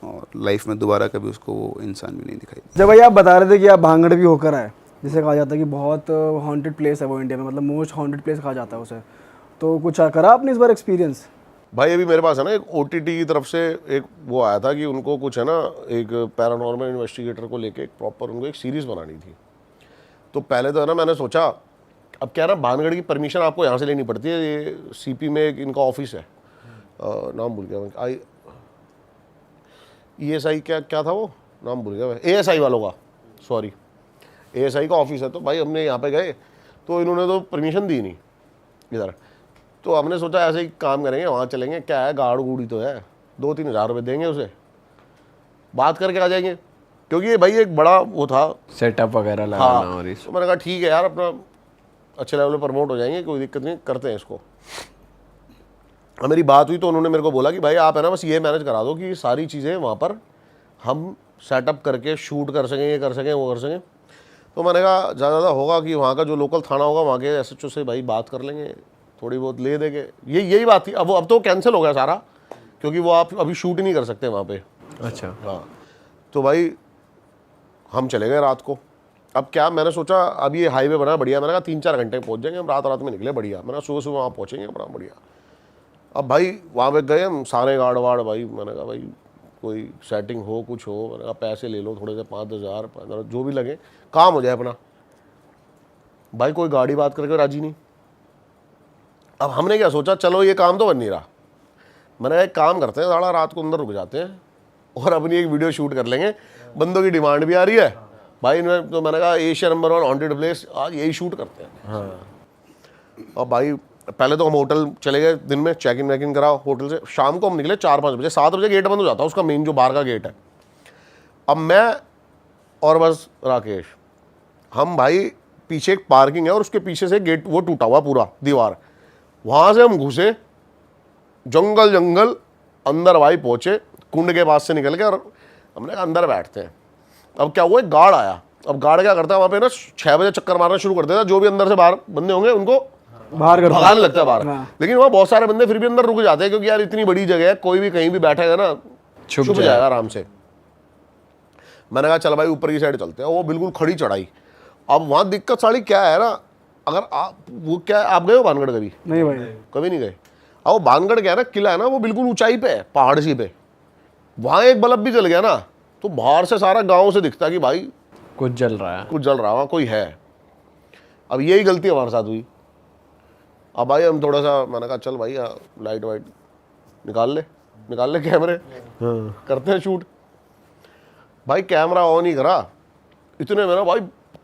और लाइफ में दोबारा कभी उसको वो इंसान भी नहीं दिखाई। जब भाई आप बता रहे थे कि आप भांगड़ भी होकर आए, जिसे कहा जाता है कि बहुत हॉन्टेड प्लेस है वो इंडिया में, मतलब मोस्ट हॉन्टेड प्लेस कहा जाता है उसे, तो कुछ करा आपने इस बार एक्सपीरियंस? भाई अभी मेरे पास है ना एक OTT की तरफ से एक वो आया था कि उनको कुछ है ना एक पैरानॉर्मल इन्वेस्टिगेटर को लेके एक प्रॉपर उनको एक सीरीज़ बनानी थी। तो पहले तो है ना मैंने सोचा अब क्या ना भानगढ़ की परमिशन आपको यहाँ से लेनी पड़ती है। ये CP में एक इनका ऑफिस है, नाम भूल गया मैं, ESI क्या था वो नाम भूल गया मैं, ASI वालों का, सॉरी ASI का ऑफिस है। तो भाई हमने यहाँ पे गए तो इन्होंने तो परमिशन दी नहीं इधर। तो हमने सोचा ऐसे ही काम करेंगे, वहाँ चलेंगे, क्या है गाड़ गूड़ी तो है, 2-3 हज़ार रुपये देंगे उसे, बात करके आ जाएंगे, क्योंकि ये भाई एक बड़ा वो था सेटअप वगैरह लगाना। हाँ, और इस तो मैंने कहा ठीक है यार अपना अच्छे लेवल पे प्रमोट हो जाएंगे, कोई दिक्कत नहीं, करते हैं इसको। अब मेरी बात हुई तो उन्होंने मेरे को बोला कि भाई आप है ना बस ये मैनेज करा दो कि सारी चीज़ें वहाँ पर हम सेटअप करके शूट कर सकें, ये कर सकें, वो कर सकें। तो मैंने कहा ज़्यादा होगा कि वहाँ का जो लोकल थाना होगा वहाँ के SHO से भाई बात कर लेंगे, थोड़ी बहुत ले देंगे, यही बात थी। अब तो कैंसिल हो गया सारा, क्योंकि वो आप अभी शूट ही नहीं कर सकते वहाँ पे। अच्छा। हाँ, तो भाई हम चले गए रात को। अब क्या मैंने सोचा अब ये हाईवे बना बढ़िया, मैंने कहा 3-4 घंटे में पहुँच जाएंगे हम, रात में निकले बढ़िया, मैंने सुबह वहाँ पहुँचेंगे बड़ा बढ़िया। अब भाई वहाँ पे गए हम, सारे गार्ड वार्ड भाई, मैंने कहा भाई कोई सेटिंग हो कुछ हो, मैंने कहा पैसे ले लो थोड़े से 5,000 15 जो भी लगे, काम हो जाए अपना। भाई कोई गाड़ी बात करके राजी नहीं। अब हमने क्या सोचा, चलो ये काम तो बन नहीं रहा, मैंने कहा एक काम करते हैं, सारा रात को अंदर रुक जाते हैं और अपनी एक वीडियो शूट कर लेंगे, बंदों की डिमांड भी आ रही है भाई। तो मैंने कहा एशिया नंबर 1 हॉन्टेड प्लेस, आज यही शूट करते हैं। हाँ। और भाई पहले तो हम होटल चले गए, दिन में चेक इन वैक इन करा होटल से, शाम को हम निकले 4-5 बजे, 7 बजे गेट बंद हो जाता है उसका, मेन जो बाहर का गेट है। अब मैं और बस राकेश, हम भाई पीछे एक पार्किंग है और उसके पीछे से गेट वो टूटा हुआ पूरा दीवार, वहाँ से हम घुसे जंगल अंदर भाई पहुँचे, कुंड के पास से निकल के, और हमने कहा अंदर बैठते हैं। अब क्या हुआ, एक गार्ड आया। अब गार्ड क्या करता है वहाँ पे ना 6 बजे चक्कर मारना शुरू कर देता है, जो भी अंदर से बाहर बंदे होंगे उनको बाहर कर भगाने लगता है बाहर। हाँ। लेकिन वहाँ बहुत सारे बंदे फिर भी अंदर रुक जाते हैं, क्योंकि यार इतनी बड़ी जगह है, कोई भी कहीं भी बैठेगा ना छुप जाएगा आराम से। मैंने कहा चल भाई ऊपर की साइड चलते हैं, वो बिल्कुल खड़ी चढ़ाई। अब वहाँ दिक्कत साड़ी क्या है ना, अगर आप वो क्या आप गए हो भानगढ़ कभी? नहीं भाई, कभी नहीं गए। अब वो भानगढ़ क्या है ना, किला है ना वो बिल्कुल ऊंचाई पे है, पहाड़ सी पे, वहाँ एक बल्ब भी जल गया ना तो बाहर से सारा गाँव से दिखता कि भाई कुछ जल रहा है, कुछ जल रहा, वहाँ कोई है। अब यही गलती हमारे साथ हुई। अब भाई हम थोड़ा सा, मैंने कहा चल भाई लाइट वाइट निकाल ले कैमरे, करते हैं शूट। भाई कैमरा ऑन ही करा, इतने में ना भाई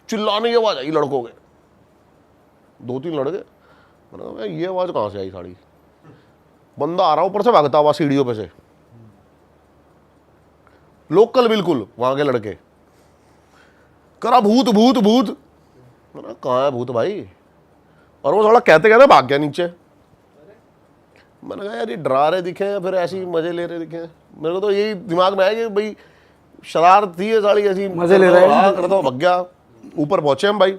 चिल्लाने की आवाज़ आई लड़कों के, 2-3 लड़के। मैंने कहा ये आवाज़ कहाँ से आई साड़ी, बंदा आ रहा ऊपर से भागता हुआ सीढ़ियों पे से, लोकल बिल्कुल वहाँ के लड़के, करा भूत भूत भूत। मैंने कहाँ है भूत भाई, और वो थोड़ा कहते कहते भाग गया नीचे। मैंने कहा यार ये डरा रहे दिखे हैं फिर ऐसे ही मजे ले रहे दिखे हैं। मेरे को तो यही दिमाग में आया कि भाई शरारत थी है साड़ी, ऐसी मजे ले रहे हैं। हाँ करता हूँ, भग गया। ऊपर पहुंचे हम भाई,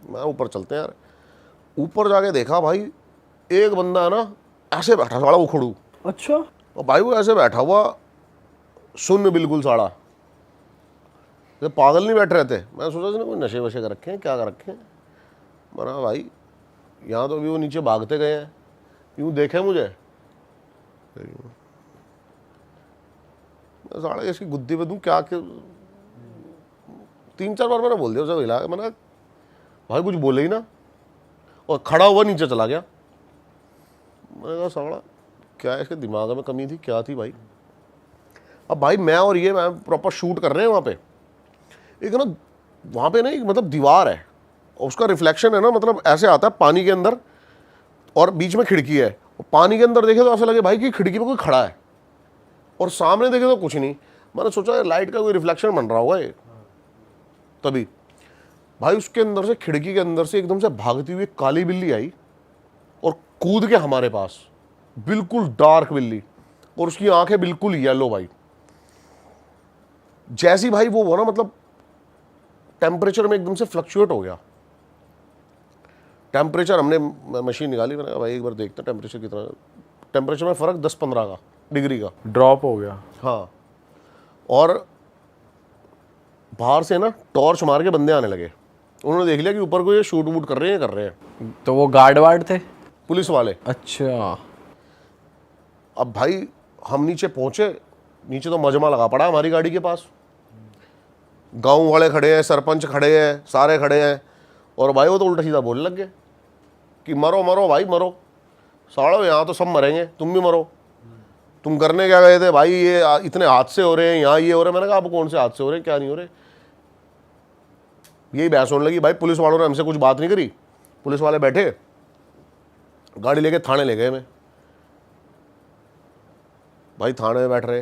मैं ऊपर चलते हैं यार। ऊपर जाके देखा भाई एक बंदा है ना ऐसे बैठा साड़ा उखड़ू, अच्छा, और भाई वो ऐसे बैठा हुआ सुन्न बिल्कुल साड़ा, जैसे पागल नहीं बैठ रहे थे। मैं सोचा इसने कोई नशे वशे कर रखे हैं, क्या कर रखे हैं। मैंने भाई यहाँ तो अभी वो नीचे भागते गए हैं, यूँ देखे मुझे, मैं साड़ा इसकी गुद्दी पे दूँ क्या, 3-4 बार मैंने बोल दिया उसे हिला के। मैंने भाई कुछ बोले ही ना, और खड़ा हुआ नीचे चला गया। मैंने कहा साड़ा क्या इसके दिमाग में कमी थी, क्या थी भाई। अब भाई मैं और ये मैं प्रॉपर शूट कर रहे हैं वहाँ पे, एक ना वहाँ पे ना एक मतलब दीवार है, और उसका रिफ्लेक्शन है ना मतलब ऐसे आता है पानी के अंदर, और बीच में खिड़की है, और पानी के अंदर देखे तो ऐसा लगे भाई कि खिड़की पे कोई खड़ा है, और सामने देखे तो कुछ नहीं। मैंने सोचा लाइट का कोई रिफ्लेक्शन बन रहा होगा ये, तभी भाई उसके अंदर से, खिड़की के अंदर से एकदम से भागती हुई काली बिल्ली आई और कूद के हमारे पास, बिल्कुल डार्क बिल्ली, और उसकी आंखें बिल्कुल येलो भाई। जैसी भाई वो ना मतलब टेम्परेचर में एकदम से फ्लक्चुएट हो गया टेम्परेचर। हमने मशीन निकाली, मैंने कहा भाई एक बार देखते हैं टेम्परेचर कितना, टेम्परेचर में फ़र्क 10-15 का डिग्री का ड्रॉप हो गया। हाँ, और बाहर से ना टॉर्च मार के बंदे आने लगे। उन्होंने देख लिया कि ऊपर को ये शूट वूट कर रहे हैं। तो वो गार्ड वार्ड थे? पुलिस वाले। अच्छा। अब भाई हम नीचे पहुंचे, नीचे तो मजमा लगा पड़ा हमारी गाड़ी के पास, गांव वाले खड़े हैं, सरपंच खड़े हैं, सारे खड़े हैं, और भाई वो तो उल्टा सीधा बोलने लग गए कि मरो मरो भाई मरो, साड़ो यहाँ तो सब मरेंगे, तुम भी मरो, तुम करने क्या गए थे भाई, ये इतने हादसे हो रहे हैं यहाँ, ये हो रहे हैं। मैंने कहा अब कौन से हादसे हो रहे हैं, क्या नहीं हो रहे, यही बहस होने लगी। भाई पुलिस वालों ने हमसे कुछ बात नहीं करी, पुलिस वाले बैठे, गाड़ी लेके थाने ले गए। मैं भाई थाने में बैठ रहे,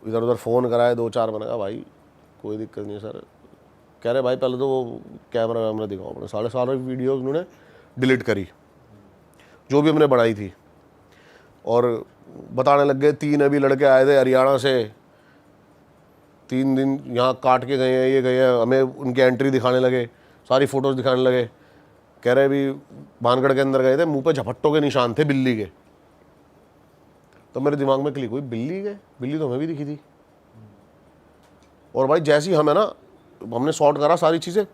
इधर उधर फ़ोन कराए 2-4। मैंने कहा भाई कोई दिक्कत नहीं है सर। कह रहे भाई पहले तो वो कैमरा वैमरा दिखाओ अपने। सारे वीडियोस उन्होंने डिलीट करी जो भी हमने बनाई थी, और बताने लग गए 3 अभी लड़के आए थे हरियाणा से, 3 दिन यहाँ काट के गए हैं, ये गए हैं। हमें उनकी एंट्री दिखाने लगे, सारी फ़ोटोज़ दिखाने लगे। कह रहे अभी भानगढ़ के अंदर गए थे, मुंह पे झपट्टों के निशान थे बिल्ली के। तो मेरे दिमाग में क्लिक हुई, बिल्ली के, बिल्ली तो हमें भी दिखी थी। और भाई जैसे ही हमें ना, हमने शॉट करा सारी चीज़ें,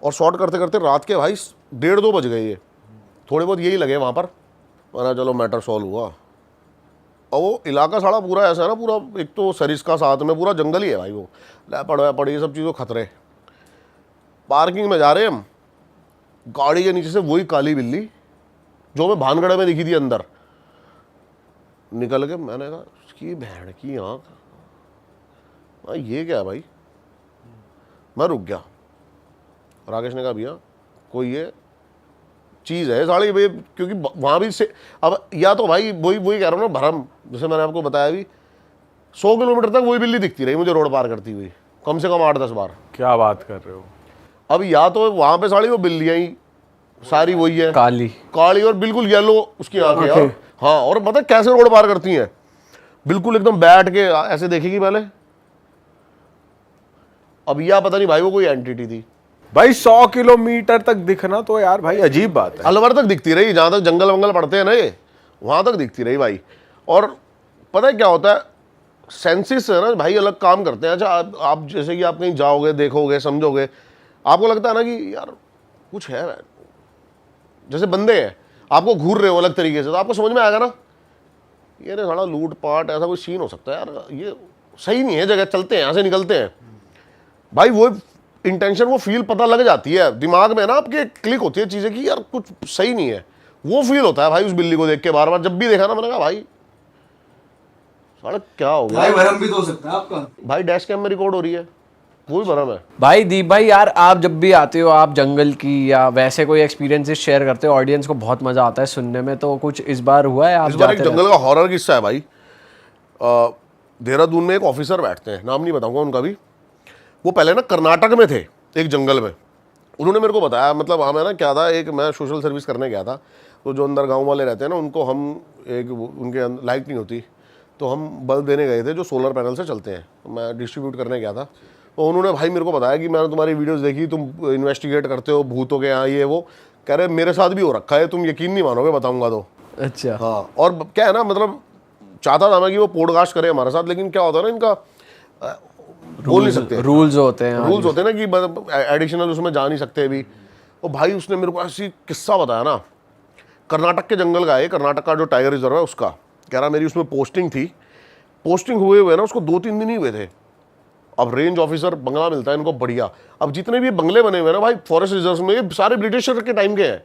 और शॉट करते करते रात के भाई 1:30-2 बज गए। ये थोड़े बहुत यही लगे वहाँ पर। मैंने चलो मैटर सॉल्व हुआ। और वो इलाका साड़ा पूरा ऐसा है ना, पूरा एक तो सरिस्का साथ में पूरा जंगल ही है भाई, वो लेपर्ड वेपर्ड ये सब चीज़ों खतरे। पार्किंग में जा रहे हैं हम, गाड़ी के नीचे से वही काली बिल्ली जो हमें भानगढ़ में दिखी थी अंदर निकल के। मैंने कहा इसकी बहन की आँख, ये क्या है भाई। मैं रुक गया, राकेश ने कहा भैया कोई ये चीज़ है साड़ी भाई, क्योंकि वहाँ भी से अब या तो भाई वही कह रहा हूँ ना भरम, जैसे मैंने आपको बताया अभी 100 किलोमीटर तक वही बिल्ली दिखती रही मुझे रोड पार करती हुई, कम से कम 8-10 बार। क्या बात कर रहे हो। अब या तो वहाँ पे साड़ी वो बिल्लियाँ ही सारी वही है, काली और बिल्कुल येलो उसकी आंखें यार। हाँ, और पता कैसे रोड पार करती हैं, बिल्कुल एकदम बैठ के ऐसे देखेगी पहले। अब यह पता नहीं भाई वो कोई एंटिटी थी भाई। 100 किलोमीटर तक दिखना तो यार भाई अजीब बात है। अलवर तक दिखती रही, जहाँ तक जंगल वंगल पड़ते हैं ना ये, वहाँ तक दिखती रही भाई। और पता है क्या होता है, सेंसिस है ना भाई अलग काम करते हैं। अच्छा आप जैसे कि आप कहीं जाओगे, देखोगे, समझोगे, आपको लगता है ना कि यार कुछ है, जैसे बंदे हैं आपको घूर रहे हो अलग तरीके से, तो आपको समझ में आएगा ना ये ना साला लूट पाट ऐसा कोई सीन हो सकता है यार, ये सही नहीं है जगह, चलते हैं यहाँ से निकलते हैं भाई। वो इंटेंशन, वो फील पता लग जाती है दिमाग में ना आपके, क्लिक होती है चीज़ें कि यार कुछ सही नहीं है। वो फील होता है भाई उस बिल्ली को देख के बार बार, जब भी देखा ना मैंने कहा भाई साला क्या हो गया भाई भरम भी तो हो सकता है आपका। भाई, डैश कैम में रिकॉर्ड हो रही है, वो भी भरम है। भाई दीप भाई यार, आप जब भी आते हो, आप जंगल की या वैसे कोई एक्सपीरियंसेस शेयर करते हो, ऑडियंस को बहुत मजा आता है सुनने में। तो कुछ इस बार हुआ है आप इस बार एक जाते जंगल का हॉरर किस्सा है भाई। देहरादून में एक ऑफिसर बैठते हैं, नाम नहीं बताऊंगा उनका भी। वो पहले ना कर्नाटक में थे, एक जंगल में। उन्होंने मेरे को बताया, मतलब हमें ना क्या था, एक मैं सोशल सर्विस करने गया था, तो जो अंदर गांव वाले रहते हैं ना, उनको हम एक उनके लाइट नहीं होती, तो हम बल्ब देने गए थे जो सोलर पैनल से चलते हैं, तो मैं डिस्ट्रीब्यूट करने गया था। तो उन्होंने भाई मेरे को बताया कि मैंने तुम्हारी वीडियोस देखी, तुम इन्वेस्टिगेट करते हो भूतों के यहाँ, ये वो। कह रहे मेरे साथ भी हो रखा है, तुम यकीन नहीं मानोगे बताऊंगा तो। अच्छा। हाँ, और क्या है ना, मतलब चाहता था मैं कि वो पॉडकास्ट करे हमारे साथ, लेकिन क्या होता है ना, इनका बोल नहीं सकते, रूल्स होते हैं। रूल्स होते हैं ना कि एडिशनल उसमें जा नहीं सकते अभी। तो भाई उसने मेरे को ऐसी किस्सा बताया ना, कर्नाटक के जंगल का है, कर्नाटक का जो टाइगर रिजर्व है उसका। कह रहा मेरी उसमें पोस्टिंग थी, पोस्टिंग हुए ना उसको 2-3 दिन ही हुए थे। अब रेंज ऑफिसर बंगला मिलता है इनको बढ़िया। अब जितने भी बंगले बने हुए ना भाई फॉरेस्ट रिजर्व में, ये सारे ब्रिटिशर के टाइम के हैं।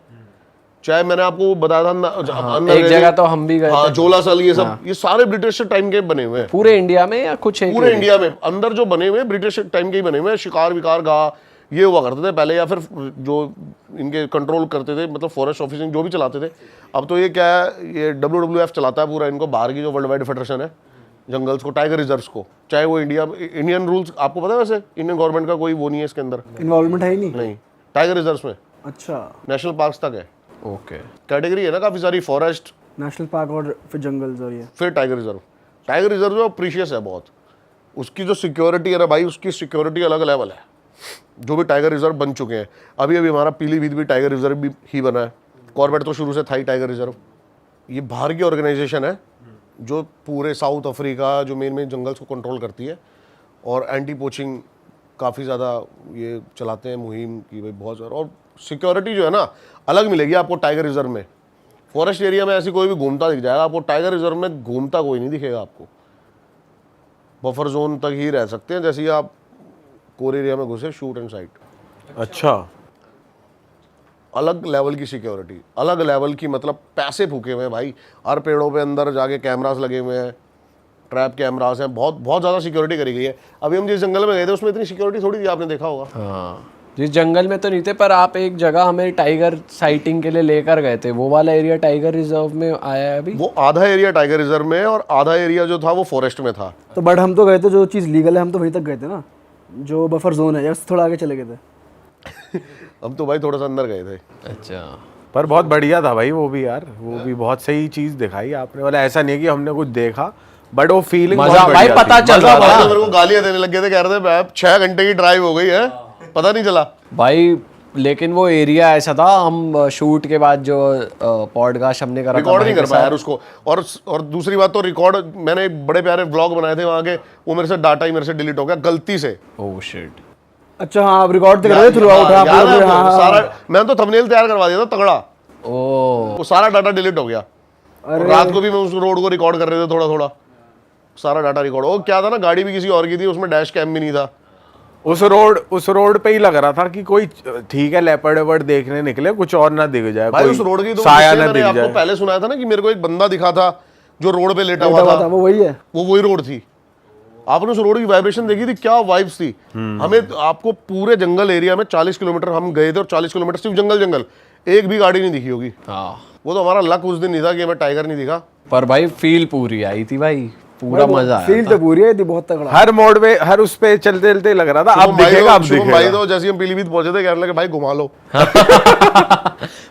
चाहे मैंने आपको बताया था एक जगह तो हम भी गए हाँ, थे। जोलासल, ये सब ये सारे ब्रिटिश टाइम के बने हुए हैं। पूरे इंडिया में या कुछ एक पूरे इंडिया में अंदर जो बने हुए हैं ब्रिटिश टाइम के ही बने हुए हैं। शिकार विकार गाह ये हुआ करते थे पहले, या फिर जो इनके कंट्रोल करते थे, मतलब फॉरेस्ट ऑफिसिंग जो भी चलाते थे। अब तो ये क्या है, ये WWF चलाता है पूरा इनको, बाहर की जो वर्ल्ड वाइड फेडरेशन है जंगल्स को, टाइगर रिजर्व्स को। चाहे वो इंडियन रूल्स आपको पता है, वैसे इंडियन गवर्नमेंट का कोई वो नहीं है इसके अंदर, इन्वॉल्वमेंट है ही नहीं। नहीं, टाइगर रिजर्व्स में अच्छा, नेशनल पार्क्स तक है, ओके। कैटेगरी है ना काफ़ी सारी, फॉरेस्ट, नेशनल पार्क और फिर जंगल्स और ये। फिर टाइगर रिजर्व। टाइगर रिजर्व जो प्रीशियस है बहुत, उसकी जो सिक्योरिटी है ना भाई, उसकी सिक्योरिटी अलग लेवल है। जो भी टाइगर रिजर्व बन चुके हैं, अभी हमारा पीलीभीत भी टाइगर रिजर्व भी ही बना है। कॉर्बेट तो शुरू से था ही टाइगर रिजर्व। ये बाहर की ऑर्गेनाइजेशन है जो पूरे साउथ अफ्रीका जो मेन जंगल्स को कंट्रोल करती है, और एंटी पोचिंग काफ़ी ज़्यादा ये चलाते हैं मुहिम की भाई, बहुत ज़्यादा। और सिक्योरिटी जो है ना अलग मिलेगी आपको टाइगर रिजर्व में। फॉरेस्ट एरिया में ऐसी कोई भी घूमता दिख जाएगा आपको, टाइगर रिजर्व में घूमता कोई नहीं दिखेगा आपको। बफर जोन तक ही रह सकते हैं, जैसे ही आप कोर एरिया में घुसे शूट एंड साइट। अच्छा, अलग लेवल की सिक्योरिटी, अलग लेवल की, मतलब पैसे फूके हुए हैं भाई। हर पेड़ों पे अंदर जाके कैमरास लगे हुए हैं, ट्रैप कैमरास हैं, बहुत बहुत ज़्यादा सिक्योरिटी करी गई है। अभी हम जिस जंगल में गए थे उसमें इतनी सिक्योरिटी थोड़ी थी, आपने देखा होगा। हाँ, जिस जंगल में तो नहीं थे, पर आप एक जगह हमें टाइगर साइटिंग के लिए लेकर गए थे, वो वाला एरिया टाइगर रिजर्व में आया है अभी। वो आधा एरिया टाइगर रिजर्व में है और आधा एरिया जो था वो फॉरेस्ट में था। तो बट हम तो गए थे, जो चीज़ लीगल है हम तो वहीं तक गए थे ना, जो बफर जोन है, या उससे थोड़ा आगे चले गए थे। हम तो भाई थोड़ा सा अंदर गए थे। अच्छा, पर बहुत बढ़िया था भाई वो भी यार, वो भी बहुत सही चीज़ दिखाई आपने। वाला ऐसा नहीं है कि हमने कुछ देखा, बट वो फीलिंग मजा भाई पता चल रहा था। मेरे को गालियां देने लग गए थे, कह रहे थे 6 घंटे की ड्राइव हो गई है, पता नहीं चला भाई। लेकिन वो एरिया ऐसा था, हम शूट के बाद जो पॉडकास्ट हमने करा था रिकॉर्ड नहीं भाई कर के पाया साथ। यार उसको। और दूसरी बात तो रिकॉर्ड, मैंने बड़े प्यारे व्लॉग बनाए थे वहाँ के, वो मेरे से डाटा ही मेरे से डिलीट हो गया गलती से। Oh shit. अच्छा हाँ, आप रिकॉर्ड तो कर रहे थे थ्रू आउट। याद है हाँ आपको? हाँ सारा मैंने तो थंबनेल तैयार करवा दिया था तगड़ा, ओह, वो सारा डाटा डिलीट हो गया। और रात को भी मैं उस रोड को रिकॉर्ड कर रहे थे थोड़ा थोड़ा, सारा डाटा रिकॉर्ड हो क्या था ना, गाड़ी भी किसी और की थी, उसमें डैश कैम भी नहीं था। उस रोड पे ही लग रहा था कि कोई ठीक है लेपर्ड वेपर्ड देखने निकले, कुछ और ना दिख जाए, भाई कोई उस रोड की तो साया ना मैंने दिख आपको जाए। पहले सुनाया था ना कि मेरे को एक बंदा दिखा था जो रोड पे लेटा हुआ हुआ था, था, वो वही है। वो वही रोड थी। आपने उस रोड की वाइब्रेशन देखी थी, क्या वाइब्स थी। हमें आपको पूरे जंगल एरिया में 40 किलोमीटर हम गए थे, और 40 किलोमीटर सिर्फ जंगल, एक भी गाड़ी नहीं दिखी होगी। हाँ, वो तो हमारा लक उस दिन नहीं था कि हमें टाइगर नहीं दिखा। पर भाई फील पूरी आई थी भाई, पूरा मजा आया फील तो पूरी है थी, बहुत तगड़ा। हर मोड़ पे, हर उस पे चलते चलते लग रहा था अब दिखेगा, अब शुभम भाई दिखेगा। तो जैसे हम पीलीभीत पहुंचे थे कहने लगे भाई घुमा लो।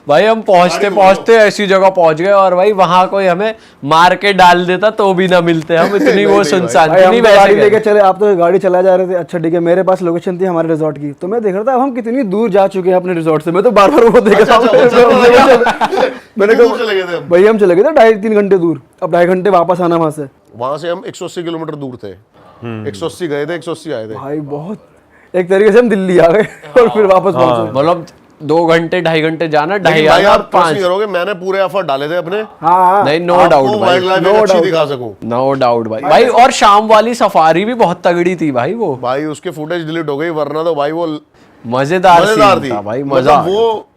भाई हम पहुंचते पहुंचते ऐसी जगह पहुंच गए, और भाई वहां कोई हमें मार के डाल देता तो भी ना मिलते हम, इतनी वो सुनसान भाई हम नहीं तो वैसे गाड़ी गए। लेके चले, आप तो गाड़ी चला जा रहे थे। अच्छा ठीक है, मेरे पास लोकेशन थी हमारे रिजॉर्ट की, तो मैं देख रहा था अब हम कितनी दूर जा चुके हैं अपने रिजॉर्ट से। मैं तो बार बार वो देख रहा हूँ। मैंने दूर चले गए थे हम। कहा भाई हम चले गए थे 2.5-3 घंटे दूर, अब 2.5 घंटे वापस आना वहां से। वहां से हम 180 किलोमीटर दूर थे। 180 गए थे, 180 आए थे। भाई बहुत एक तरीके से हम दिल्ली आ गए और फिर वापस पहुंचे। मतलब 2 घंटे 2.5 घंटे जाना, 2.5 लेकिन भाई आना, आप ट्रस्ट 5। नहीं करोगे, मैंने पूरे एफर्ट डाले थे अपने, हाँ नहीं, नो आपको डाउट भाई, वाइल्ड लाइफ no अच्छी doubt। दिखा सकूं। नो डाउट भाई। और शाम वाली सफारी भी बहुत तगड़ी थी भाई, वो भाई उसके फुटेज डिलीट हो गई, वरना तो भाई वो मजेदार मजेदार सीन थी था भाई, मजा मतलब वो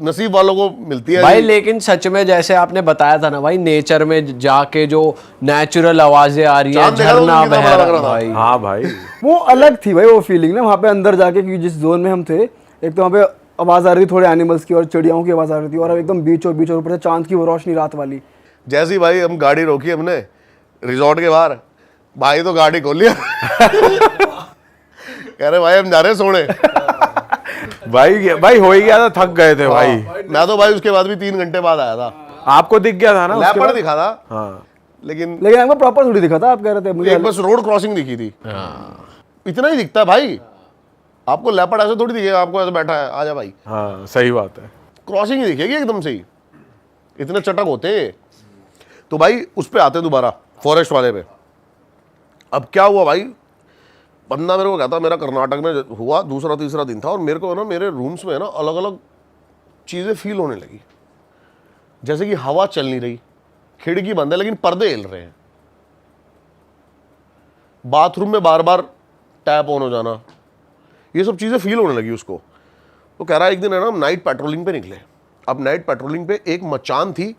नसीब वालों को मिलती है भाई। लेकिन सच में जैसे आपने बताया था ना भाई, नेचर में जाके जो नेचुरल आवाजें आ रही है, चांद देखा था झरना कितना बह बड़ा रहा लग है रहा था। भाई। हाँ भाई, वो अलग थी भाई वो फीलिंग ना वहाँ पे अंदर जाके, क्योंकि जिस जोन में हम थे, एक तो वहाँ पे आवाज़ आ रही थी थोड़े एनिमल्स की और चिड़ियाओं की आवाज़ आ रही थी, और एकदम बीच और बीच और ऊपर से चांद की वो रोशनी रात वाली। जैसे ही भाई हम गाड़ी रोकी हमने रिजॉर्ट के बाहर, भाई तो गाड़ी खोल लिया कह रहे भाई हम जा रहे हैं सोने। भाई हो ही गया था, थक गए थे भाई। मैं तो भाई उसके बाद भी 3 घंटे बाद आया था। आपको दिख गया था ना उसके लेपर्ड बाद? दिखा था, हाँ, लेकिन लेकिन हमको प्रॉपर थोड़ी दिखा था, आप कह रहे थे मुझे। एक बस रोड क्रॉसिंग दिखी थी, इतना ही दिखता है भाई। आपको लेपर्ड ऐसे थोड़ी दिखेगा, आपको ऐसे बैठा है आजा भाई, हाँ सही बात है। क्रॉसिंग ही दिखेगी एकदम से ही, इतने चटक होते हैं। तो भाई उस पे आते हैं दोबारा, फॉरेस्ट वाले पे। अब क्या हुआ भाई, बंदा मेरे को कहता मेरा कर्नाटक में हुआ, दूसरा तीसरा दिन था, और मेरे को ना मेरे रूम्स में ना अलग अलग चीज़ें फील होने लगी, जैसे कि हवा चल नहीं रही, खिड़की बंद है लेकिन पर्दे हिल रहे हैं, बाथरूम में बार बार टैप ऑन हो जाना, ये सब चीज़ें फील होने लगी उसको। तो कह रहा है एक दिन है ना हम नाइट पेट्रोलिंग पे निकले। अब नाइट पेट्रोलिंग पे एक मचान थी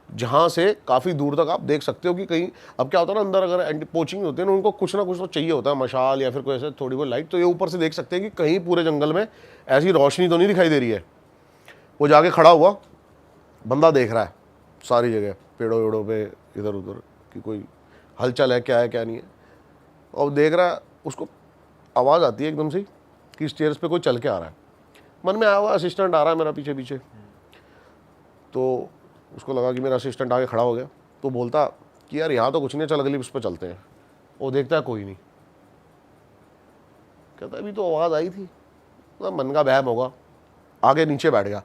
जहाँ से काफ़ी दूर तक आप देख सकते हो कि कहीं, अब क्या होता है ना अंदर अगर एंटी पोचिंग होते हैं ना, उनको कुछ ना कुछ तो चाहिए होता है, मशाल या फिर कोई ऐसे थोड़ी बहुत लाइट, तो ये ऊपर से देख सकते हैं कि कहीं पूरे जंगल में ऐसी रोशनी तो नहीं दिखाई दे रही है। वो जाके खड़ा हुआ, बंदा देख रहा है सारी जगह पेड़ों वेड़ों पे इधर उधर कि कोई हलचल है, क्या है क्या नहीं है, और देख रहा है। उसको आवाज़ आती है एकदम से कि स्टेयर्स पे कोई चल के आ रहा है। मन में आया हुआ असिस्टेंट आ रहा है मेरा पीछे पीछे, तो उसको लगा कि मेरा असिस्टेंट आगे खड़ा हो गया, तो बोलता कि यार यहाँ तो कुछ नहीं, चल अगली उस पर चलते हैं। वो देखता है कोई नहीं, कहता अभी तो आवाज़ आई थी, तो मन का बहम होगा, आगे नीचे बैठ गया।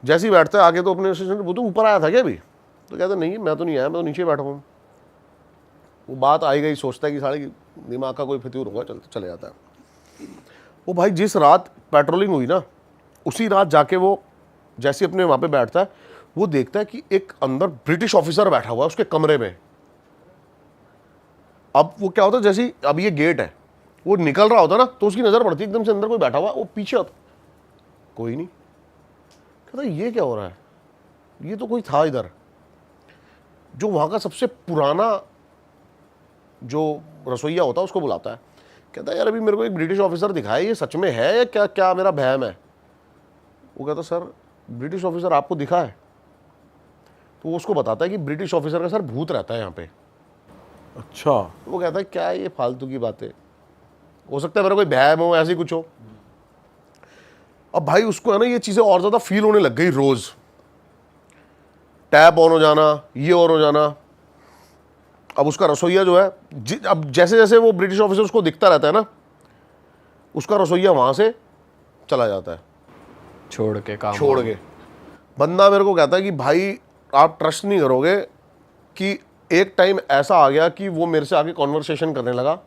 जैसे ही बैठता है आगे, तो अपने असिस्टेंट, वो तो ऊपर आया था क्या अभी, तो कहता नहीं मैं तो नहीं आया, मैं तो नीचे बैठा हूँ। वो बात आई गई, सोचता है कि साढ़े दिमाग का कोई फितूर होगा, चले जाता है। वो भाई जिस रात पेट्रोलिंग हुई ना, उसी रात जाके वो जैसे अपने वहाँ पे बैठता है, वो देखता है कि एक अंदर ब्रिटिश ऑफिसर बैठा हुआ है उसके कमरे में। अब वो क्या होता है, जैसे अब ये गेट है, वो निकल रहा होता है ना, तो उसकी नज़र पड़ती है एकदम से अंदर कोई बैठा हुआ, वो पीछे आता, कोई नहीं। कहता ये क्या हो रहा है, ये तो कोई था इधर। जो वहाँ का सबसे पुराना जो रसोइया होता है उसको बुलाता है, कहता है यार अभी मेरे को एक ब्रिटिश ऑफिसर दिखाया, ये सच में है या क्या क्या मेरा वहम है। वो कहता सर ब्रिटिश ऑफिसर आपको दिखा है? तो वो उसको बताता है कि ब्रिटिश ऑफिसर का सर भूत रहता है यहाँ पे। अच्छा। तो वो कहता है क्या ये फालतू की बातें, हो सकता है मेरा कोई वहम हो, ऐसी कुछ हो। अब भाई उसको है ना ये चीज़ें और ज़्यादा फील होने लग गई, रोज़ टैप ऑन हो जाना, ये ऑन हो जाना। अब उसका रसोइया जो है, अब जैसे जैसे वो ब्रिटिश ऑफिसर उसको दिखता रहता है ना, उसका रसोइया वहाँ से चला जाता है, छोड़ के बंदा मेरे को कहता है कि भाई आप ट्रस्ट नहीं करोगे कि एक टाइम ऐसा आ गया कि वो मेरे से आगे कॉन्वर्सेशन करने लगा,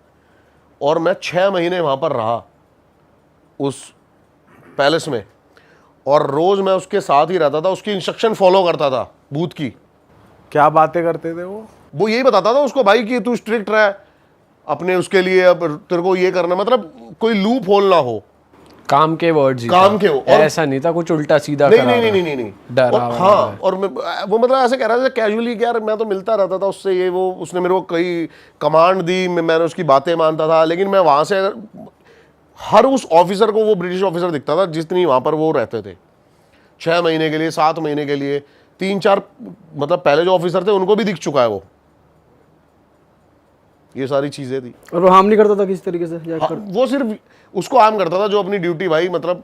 और मैं 6 महीने वहाँ पर रहा उस पैलेस में, और रोज़ मैं उसके साथ ही रहता था, उसकी इंस्ट्रक्शन फॉलो करता था भूत की। क्या बातें करते थे वो यही बताता था उसको भाई कि तू स्ट्रिक्ट रह अपने उसके लिए, अब तेरे को ये करना, मतलब कोई लूप होल ना हो, काम के वर्ड्स, काम के हो, और ऐसा नहीं था कुछ उल्टा सीधा नहीं करा नहीं रहा। नहीं नहीं डरा और हुआ हाँ, और वो मतलब ऐसे कह रहा था कैजुअली कि यार मैं तो मिलता रहता था उससे, ये वो उसने मेरे को कई कमांड दी, मैंने उसकी बातें मानता था, लेकिन मैं वहाँ से हर उस ऑफिसर को वो ब्रिटिश ऑफिसर दिखता था जितनी वहाँ पर वो रहते थे, 6 महीने के लिए, 7 महीने के लिए, 3-4 मतलब पहले जो ऑफिसर थे उनको भी दिख चुका है वो, ये सारी चीज़ें थी। और वो हार्म नहीं करता था किसी तरीके से वो सिर्फ उसको आम करता था जो अपनी ड्यूटी, भाई मतलब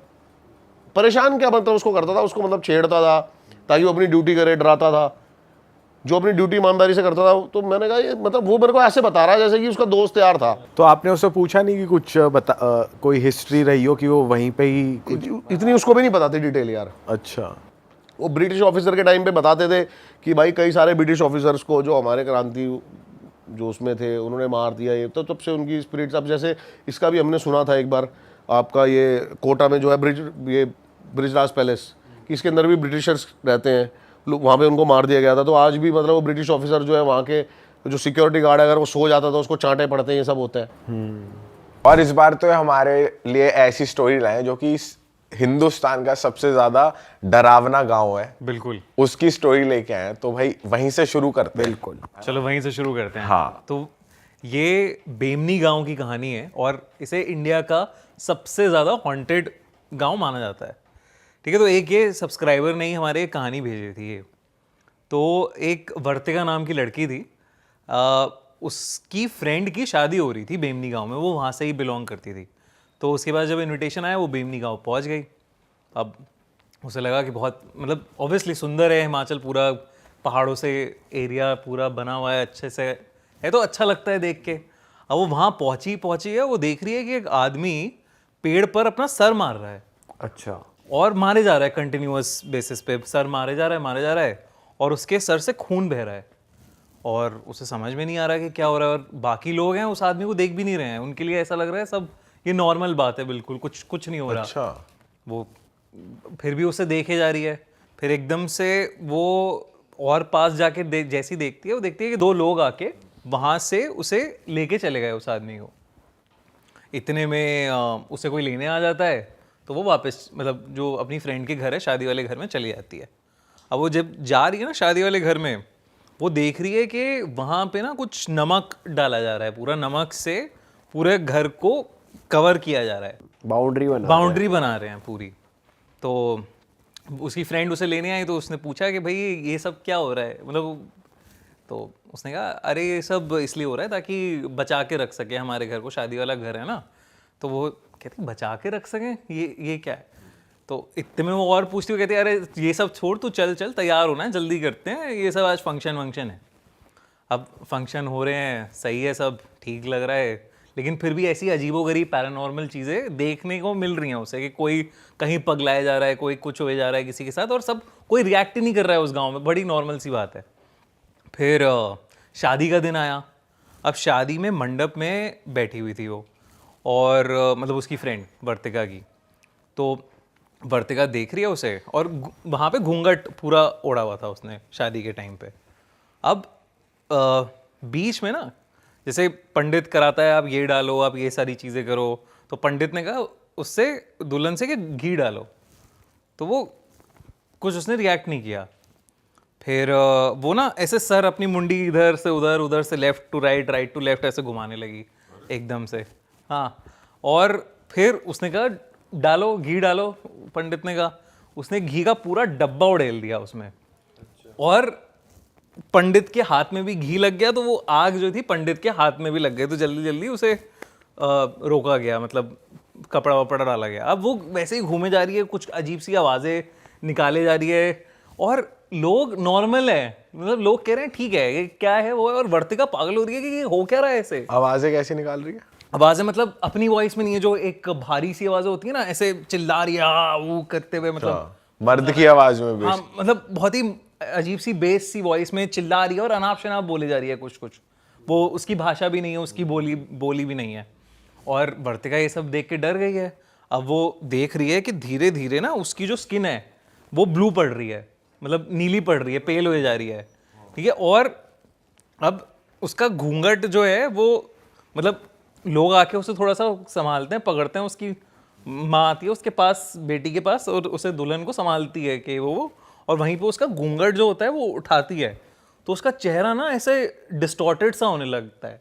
परेशान क्या मतलब उसको करता था, उसको मतलब छेड़ता था ताकि वो अपनी ड्यूटी करे, डराता था, जो अपनी ड्यूटी ईमानदारी से करता था। तो मैंने कहा ये मतलब वो मेरे को ऐसे बता रहा है जैसे कि उसका दोस्त यार था। तो आपने उससे पूछा नहीं कि कुछ कोई हिस्ट्री रही हो कि वो वहीं पे ही इतनी उसको भी नहीं पता थी डिटेल यार। अच्छा। वो ब्रिटिश ऑफिसर के टाइम पे बताते थे कि भाई कई सारे ब्रिटिश ऑफिसर्स को जो हमारे क्रांति जो उसमें थे उन्होंने मार दिया, ये तो तब से उनकी स्पिरिट्स। अब जैसे इसका भी हमने सुना था एक बार, आपका ये कोटा में जो है ब्रिजराज पैलेस, कि इसके अंदर भी ब्रिटिशर्स रहते हैं, वहाँ पे उनको मार दिया गया था। तो आज भी मतलब वो ब्रिटिश ऑफिसर जो है वहाँ के जो सिक्योरिटी गार्ड है, अगर वो सो जाता था उसको चांटे पड़ते हैं, ये सब होता है। और इस बार तो हमारे लिए ऐसी स्टोरी लाए जो कि हिंदुस्तान का सबसे ज्यादा डरावना गांव है, बिल्कुल। उसकी स्टोरी लेके आए हैं, तो भाई वहीं से शुरू करते हैं। बिल्कुल। चलो वहीं से शुरू करते हैं। हाँ। तो ये बेमनी गांव की कहानी है और इसे इंडिया का सबसे ज़्यादा हॉन्टेड गांव माना जाता है। ठीक है, तो एक ये सब्सक्राइबर ने ही हमारे एक कहानी भेजी थी ये। तो एक वर्तिका नाम की लड़की थी, उसकी फ्रेंड की शादी हो रही थी बेमनी गांव में, वो वहाँ से ही बिलोंग करती थी। तो उसके बाद जब इनविटेशन आया वो बेमनी गांव पहुँच गई। अब उसे लगा कि बहुत मतलब ऑब्वियसली सुंदर है हिमाचल, पूरा पहाड़ों से एरिया पूरा बना हुआ है, अच्छे से है, तो अच्छा लगता है देख के। अब वो वहाँ पहुँची है, वो देख रही है कि एक आदमी पेड़ पर अपना सर मार रहा है अच्छा। और मारे जा रहा है कंटिन्यूअस बेसिस पे, सर मारे जा रहा है और उसके सर से खून बह रहा है और उसे समझ में नहीं आ रहा कि क्या हो रहा है। और बाकी लोग हैं उस आदमी को देख भी नहीं रहे हैं, उनके लिए ऐसा लग रहा है सब ये नॉर्मल बात है, बिल्कुल कुछ नहीं हो रहा। अच्छा। वो फिर भी उसे देखे जा रही है। फिर एकदम से वो और पास जाके जैसी देखती है, वो देखती है कि 2 लोग आके वहाँ से उसे लेके चले गए उस आदमी को। इतने में उसे कोई लेने आ जाता है, तो वो वापस मतलब जो अपनी फ्रेंड के घर है, शादी वाले घर में चली जाती है। अब वो जब जा रही है ना शादी वाले घर में, वो देख रही है कि वहाँ पे ना कुछ नमक डाला जा रहा है, पूरा नमक से पूरे घर को कवर किया जा रहा है, बाउंड्री बना रहे हैं पूरी। तो उसकी फ्रेंड उसे लेने आई, तो उसने पूछा कि भाई ये सब क्या हो रहा है, मतलब तो उसने कहा अरे ये सब इसलिए हो रहा है ताकि बचा के रख सके हमारे घर को, शादी वाला घर है ना। तो वो कहती बचा के रख सकें, ये क्या है। तो इतने में वो और पूछती हुई कहती है अरे ये सब छोड़, तू चल तैयार होना है, जल्दी करते हैं, ये सब आज फंक्शन है। अब फंक्शन हो रहे हैं, सही है, सब ठीक लग रहा है, लेकिन फिर भी ऐसी अजीबोगरीब पैरानॉर्मल चीज़ें देखने को मिल रही हैं उसे कि कोई कहीं पगलाया जा रहा है, कोई कुछ हो जा रहा है किसी के साथ, और सब कोई रिएक्ट नहीं कर रहा है उस गांव में, बड़ी नॉर्मल सी बात है। फिर शादी का दिन आया। अब शादी में मंडप में बैठी हुई थी वो, और मतलब उसकी फ्रेंड वर्तिका की। तो वर्तिका देख रही है उसे, और वहाँ पे घूंघट पूरा ओढ़ा हुआ था उसने शादी के टाइम पे। अब बीच में ना जैसे पंडित कराता है, आप ये डालो, आप ये सारी चीज़ें करो, तो पंडित ने कहा उससे दुल्हन से कि घी डालो, तो वो कुछ उसने रिएक्ट नहीं किया। फिर वो ना ऐसे सर अपनी मुंडी इधर से उधर, उधर से left to right, right to left ऐसे घुमाने लगी एकदम से। हाँ, और फिर उसने कहा डालो घी डालो, पंडित ने कहा। उसने घी का पूरा डब्बा उड़ेल दिया उसमें, और पंडित के हाथ में भी घी लग गया, तो वो आग जो थी पंडित के हाथ में भी लग गई, तो जल्दी जल्दी उसे रोका गया, मतलब कपड़ा वपड़ा डाला गया। अब वो वैसे ही घूमे जा रही है, कुछ अजीब सी आवाज़ें निकाले जा रही है, और लोग नॉर्मल है, मतलब लोग कह रहे हैं ठीक है ये क्या है वो है, और वर्तिका पागल हो रही है कि ये हो क्या रहा है ऐसे। आवाजें कैसे निकाल रही है? आवाज़ें मतलब अपनी वॉइस में नहीं है, जो एक भारी सी आवाज़ें होती है ना, ऐसे चिल्ला रही है वो करते हुए, मतलब मर्द की आवाज में भी। हाँ, मतलब बहुत ही अजीब सी बेस सी वॉइस में चिल्ला रही है और अनाप शनाप बोले जा रही है कुछ कुछ। वो उसकी भाषा भी नहीं है, उसकी बोली भी नहीं है। और वर्तिका ये सब देख के डर गई है। अब वो देख रही है कि धीरे धीरे ना उसकी जो स्किन है वो ब्लू पड़ रही है, मतलब नीली पड़ रही है, पेल हो जा रही है। ठीक है, और अब उसका घूंघट जो है वो, मतलब लोग आके उसे थोड़ा सा संभालते हैं, पकड़ते हैं। उसकी माँ आती है उसके पास, बेटी के पास, और उसे दुल्हन को संभालती है कि वो, और वहीं पे उसका घूंघट जो होता है वो उठाती है, तो उसका चेहरा ना ऐसे डिस्टॉर्टेड सा होने लगता है,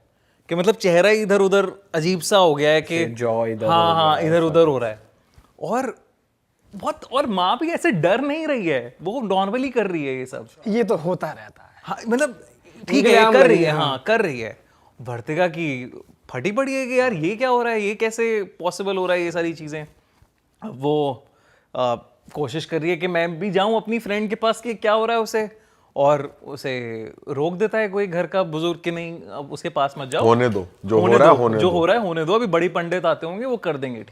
कि मतलब चेहरा इधर उधर अजीब सा हो गया है कि हाँ इधर उधर हो रहा है। और बहुत, और माँ भी ऐसे डर नहीं रही है, वो नॉर्मली कर रही है ये सब। ये तो होता रहता है। हाँ, मतलब ठीक है कर रही है, हाँ कर रही है। वर्तिका की फटी पड़ी है कि यार ये क्या हो रहा है, ये कैसे पॉसिबल हो रहा है ये सारी चीज़ें। वो कोशिश कर रही है कि मैं भी जाऊं अपनी फ्रेंड के पास कि क्या हो रहा है उसे, और उसे रोक देता है कोई घर का बुजुर्ग कि नहीं अब उसके पास मत जाओ, होने दो, जो हो रहा है होने दो, अभी बड़ी पंडित आते होंगे वो कर देंगे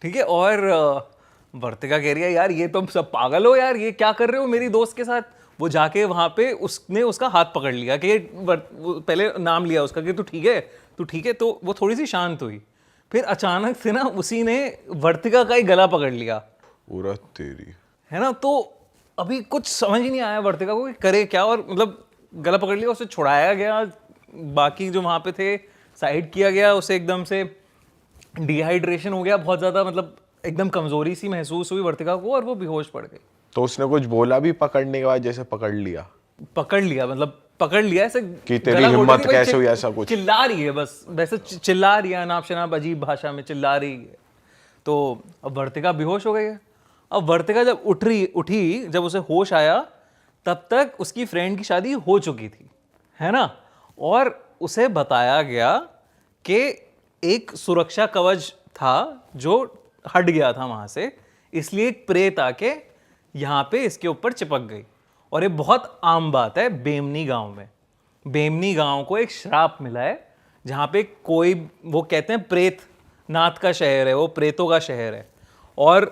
ठीक है। और वर्तिका कह रही है यार ये तुम सब पागल हो यार, ये क्या कर रहे हो मेरी दोस्त के साथ। वो जाके वहां पे उसने उसका हाथ पकड़ लिया कि पहले नाम लिया उसका कि तू ठीक है, तो वो थोड़ी सी शांत हुई। फिर अचानक से ना उसी ने वर्तिका का ही गला पकड़ लिया पूरा, तेरी है ना। तो अभी कुछ समझ ही नहीं आया वर्तिका को कि करे क्या, और मतलब गला पकड़ लिया, उसे छुड़ाया गया, बाकी जो वहाँ पे थे साइड किया गया, उसे एकदम से डिहाइड्रेशन हो गया बहुत ज़्यादा, मतलब एकदम कमजोरी सी महसूस हुई वर्तिका को और वो बेहोश पड़ गई। तो उसने कुछ बोला भी पकड़ने के बाद, जैसे पकड़ लिया? पकड़ लिया मतलब पकड़ लिया ऐसे कि तेरी गला घोट हिम्मत रही थी, कैसे हुई, ऐसा कुछ? चिल्ला रही है बस, वैसे चिल्ला रही है अनाप शनाप अजीब भाषा में चिल्ला रही है। तो अब वर्तिका बेहोश हो गई है। अब वर्तिका जब उठी जब उसे होश आया तब तक उसकी फ्रेंड की शादी हो चुकी थी, है ना। और उसे बताया गया कि एक सुरक्षा कवच था जो हट गया था वहां से, इसलिए एक प्रेत आके यहाँ पे इसके ऊपर चिपक गई। और ये बहुत आम बात है बेमनी गांव में। बेमनी गांव को एक श्राप मिला है जहाँ पे कोई, वो कहते हैं प्रेत नाथ का शहर है, वो प्रेतों का शहर है और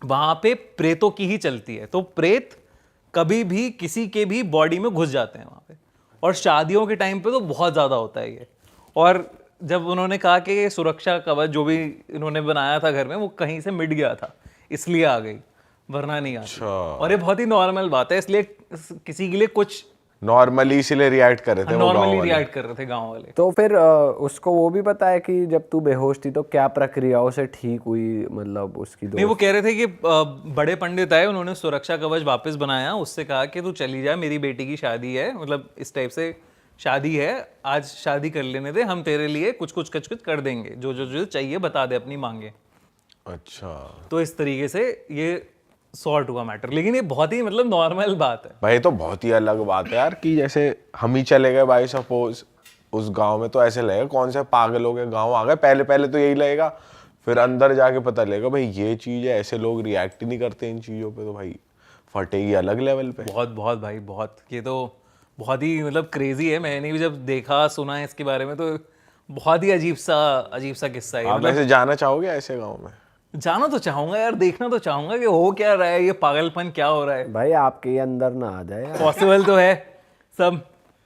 वहाँ पे प्रेतों की ही चलती है। तो प्रेत कभी भी किसी के भी बॉडी में घुस जाते हैं वहाँ पे, और शादियों के टाइम पे तो बहुत ज़्यादा होता है ये। और जब उन्होंने कहा कि ये सुरक्षा कवच जो भी इन्होंने बनाया था घर में वो कहीं से मिट गया था इसलिए आ गई, वरना नहीं आती। और ये बहुत ही नॉर्मल बात है, इसलिए किसी के लिए कुछ नॉर्मली इसलिए रिएक्ट कर रहे थे, वो गाँव नॉर्मली वाले। रिएक्ट कर रहे थे गांव वाले। तो फिर उसको वो भी पता है कि जब तू बेहोश थी तो क्या प्रक्रियाओं से ठीक हुई, मतलब उसकी नहीं, वो कह रहे थे कि बड़े पंडित आए, उन्होंने सुरक्षा कवच वापस बनाया, उससे कहा कि तू चली जा, मेरी बेटी की शादी है, मतलब इस टाइप से शादी है, आज शादी कर लेने दे, हम तेरे लिए कुछ कुछ कर देंगे, जो जो जो चाहिए बता दे, अपनी मांगे। अच्छा तो इस तरीके से ये सॉर्ट हुआ मैटर। लेकिन ये बहुत ही मतलब नॉर्मल बात है भाई, तो बहुत ही अलग बात है यार कि जैसे हम ही चले गए भाई सपोज उस गांव में, तो ऐसे लगेगा कौन से पागलों के गांव आ गए। पहले पहले तो यही लगेगा, फिर अंदर जाके पता लगेगा भाई ये चीज है, ऐसे लोग रिएक्ट ही नहीं करते इन चीजों पे, तो भाई फटेगी अलग लेवल पे। बहुत बहुत भाई बहुत, ये तो बहुत ही मतलब क्रेजी है। मैंने भी जब देखा सुना है इसके बारे में तो बहुत ही अजीब सा किस्सा है। आप ऐसे जाना चाहोगे ऐसे गाँव में? जाना तो चाहूंगा यार, देखना तो चाहूंगा कि हो क्या रहा है, ये पागलपन क्या हो रहा है। भाई आपके अंदर ना आ जाए यार। पॉसिबल तो है सब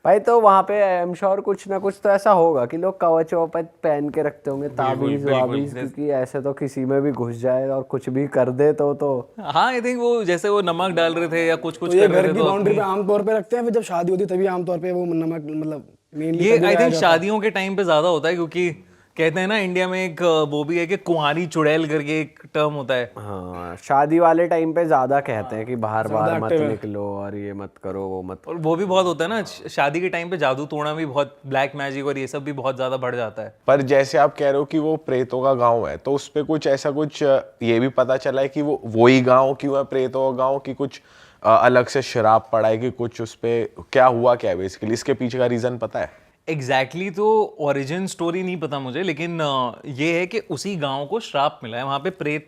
भाई तो वहाँ पे आई एम श्योर कुछ ना कुछ तो ऐसा होगा कि लोग कवच ववच पहन के रखते होंगे, ताबीज वाबीज, क्योंकि ऐसे तो किसी में भी घुस जाए और कुछ भी कर दे तो हाँ, आई थिंक वो जैसे वो नमक डाल रहे थे या कुछ तो ये कर रहे घर थे की तो बाउंड्री पे आमतौर पे रखते हैं, फिर जब शादी होती है तभी आमतौर पे वो नमक मतलब मेनली ये आई थिंक शादियों के टाइम पे ज्यादा होता है, क्योंकि कहते हैं ना इंडिया में एक वो भी है कि कुंवारी चुड़ैल करके एक टर्म होता है। हाँ, शादी वाले टाइम पे ज्यादा कहते हैं कि बाहर बाहर मत निकलो और ये मत करो वो मत। और वो भी बहुत होता है ना शादी के टाइम पे, जादू टोना भी बहुत, ब्लैक मैजिक और ये सब भी बहुत ज्यादा बढ़ जाता है। पर जैसे आप कह रहे हो कि वो प्रेतों का गांव है, तो उस पे कुछ ऐसा कुछ ये भी पता चला है कि वो वही गांव क्यों है प्रेतों का गांव, कि कुछ अलग से शराब पड़ा है कि कुछ, उस पे क्या हुआ क्या है बेसिकली, इसके पीछे का रीजन पता है? एग्जैक्टली तो ओरिजिन स्टोरी नहीं पता मुझे, लेकिन ये है कि उसी गांव को श्राप मिला है, वहाँ पे प्रेत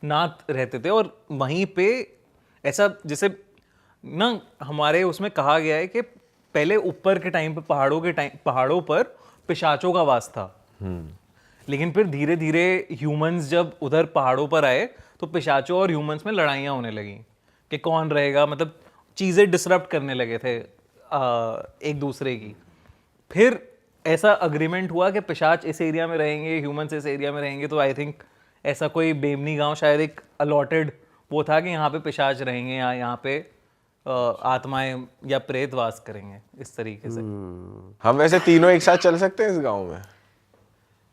नाथ रहते थे और वहीं पे ऐसा जैसे ना हमारे उसमें कहा गया है कि पहले ऊपर के टाइम पे पहाड़ों पर पिशाचों का वास था, लेकिन फिर धीरे धीरे ह्यूमंस जब उधर पहाड़ों पर आए तो पिशाचों और ह्यूमंस में लड़ाइयाँ होने लगी कि कौन रहेगा, मतलब चीज़ें डिसरप्ट करने लगे थे एक दूसरे की। फिर ऐसा अग्रीमेंट हुआ कि पिशाच इस एरिया में रहेंगे, ह्यूमंस इस एरिया में रहेंगे, तो आई थिंक ऐसा कोई बेमनी गांव शायद एक अलॉटेड वो था कि यहाँ पे पिशाच रहेंगे या यहाँ पे आत्माएं या प्रेत वास करेंगे, इस तरीके से। हम वैसे तीनों एक साथ चल सकते हैं इस गांव में,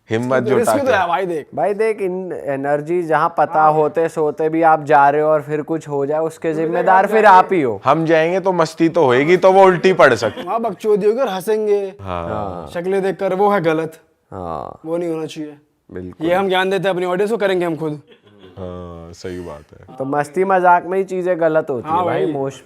हिम्मत जुटा तो है के? भाई देख इन एनर्जी जहाँ पता होते सोते भी आप जा रहे हो और फिर कुछ हो जाए उसके जिम्मेदार फिर आप ही हो। हम जाएंगे तो मस्ती तो होएगी, तो वो उल्टी पड़ सकती। वहाँ बकचोदी होगी और हंसेंगे, हाँ शक्लें देखकर, वो है गलत, हाँ वो नहीं होना चाहिए। बिल्कुल, ये हम ज्ञान देते हैं अपनी ऑडियंस को, करेंगे हम खुद। हाँ सही बात है। तो मस्ती मजाक में ही चीजें गलत होती है भाई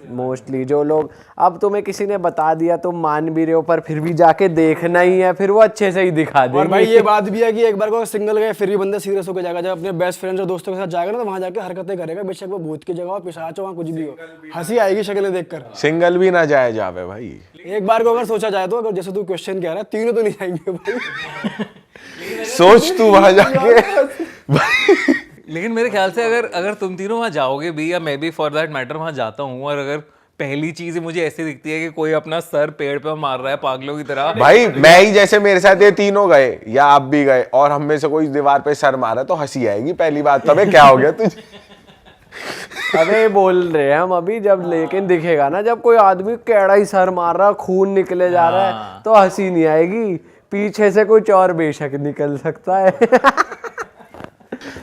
मोस्टली। जो लोग, अब तुम्हें किसी ने बता दिया तुम मान भी रहे हो पर फिर भी जाके देखना ही है, फिर वो अच्छे से ही दिखा देंगे। और भाई ये बात भी है कि एक बार को सिंगल गए फिर भी बंदा सीरियस होकर जाएगा, जब अपने बेस्ट फ्रेंड्स और दोस्तों के साथ जाएगा ना तो वहाँ जाके हरकतें करेगा, बेशक वो भूत की जगह हो, पिशाच हो, वहाँ कुछ भी हो, हंसी आएगी शक्लें देखकर। सिंगल भी ना जाए जावे भाई। एक बार को अगर सोचा जाए तो, अगर जैसे तू क्वेश्चन कह रहा है, तीनों तो नहीं जाएंगे भाई। सोच तू वहां जाके लेकिन मेरे ख्याल से अगर तुम तीनों वहाँ जाओगे भी, या मैं भी फॉर दैट मैटर वहाँ जाता हूँ, और अगर पहली चीज मुझे ऐसी दिखती है कि कोई अपना सर पेड़ पे मार रहा है पागलों की तरह, भाई मैं ही, जैसे मेरे साथ ये तीनों गए या आप भी गए और हम में से कोई दीवार पे सर मारा तो हंसी आएगी पहली बात। तो क्या हो गया तुझे? अबे बोल रहे हैं हम अभी, जब लेकिन दिखेगा ना जब कोई आदमी कैड़ा ही सर मार रहा, खून निकले जा रहा है, तो हंसी नहीं आएगी, पीछे से कुछ और बेशक निकल सकता है।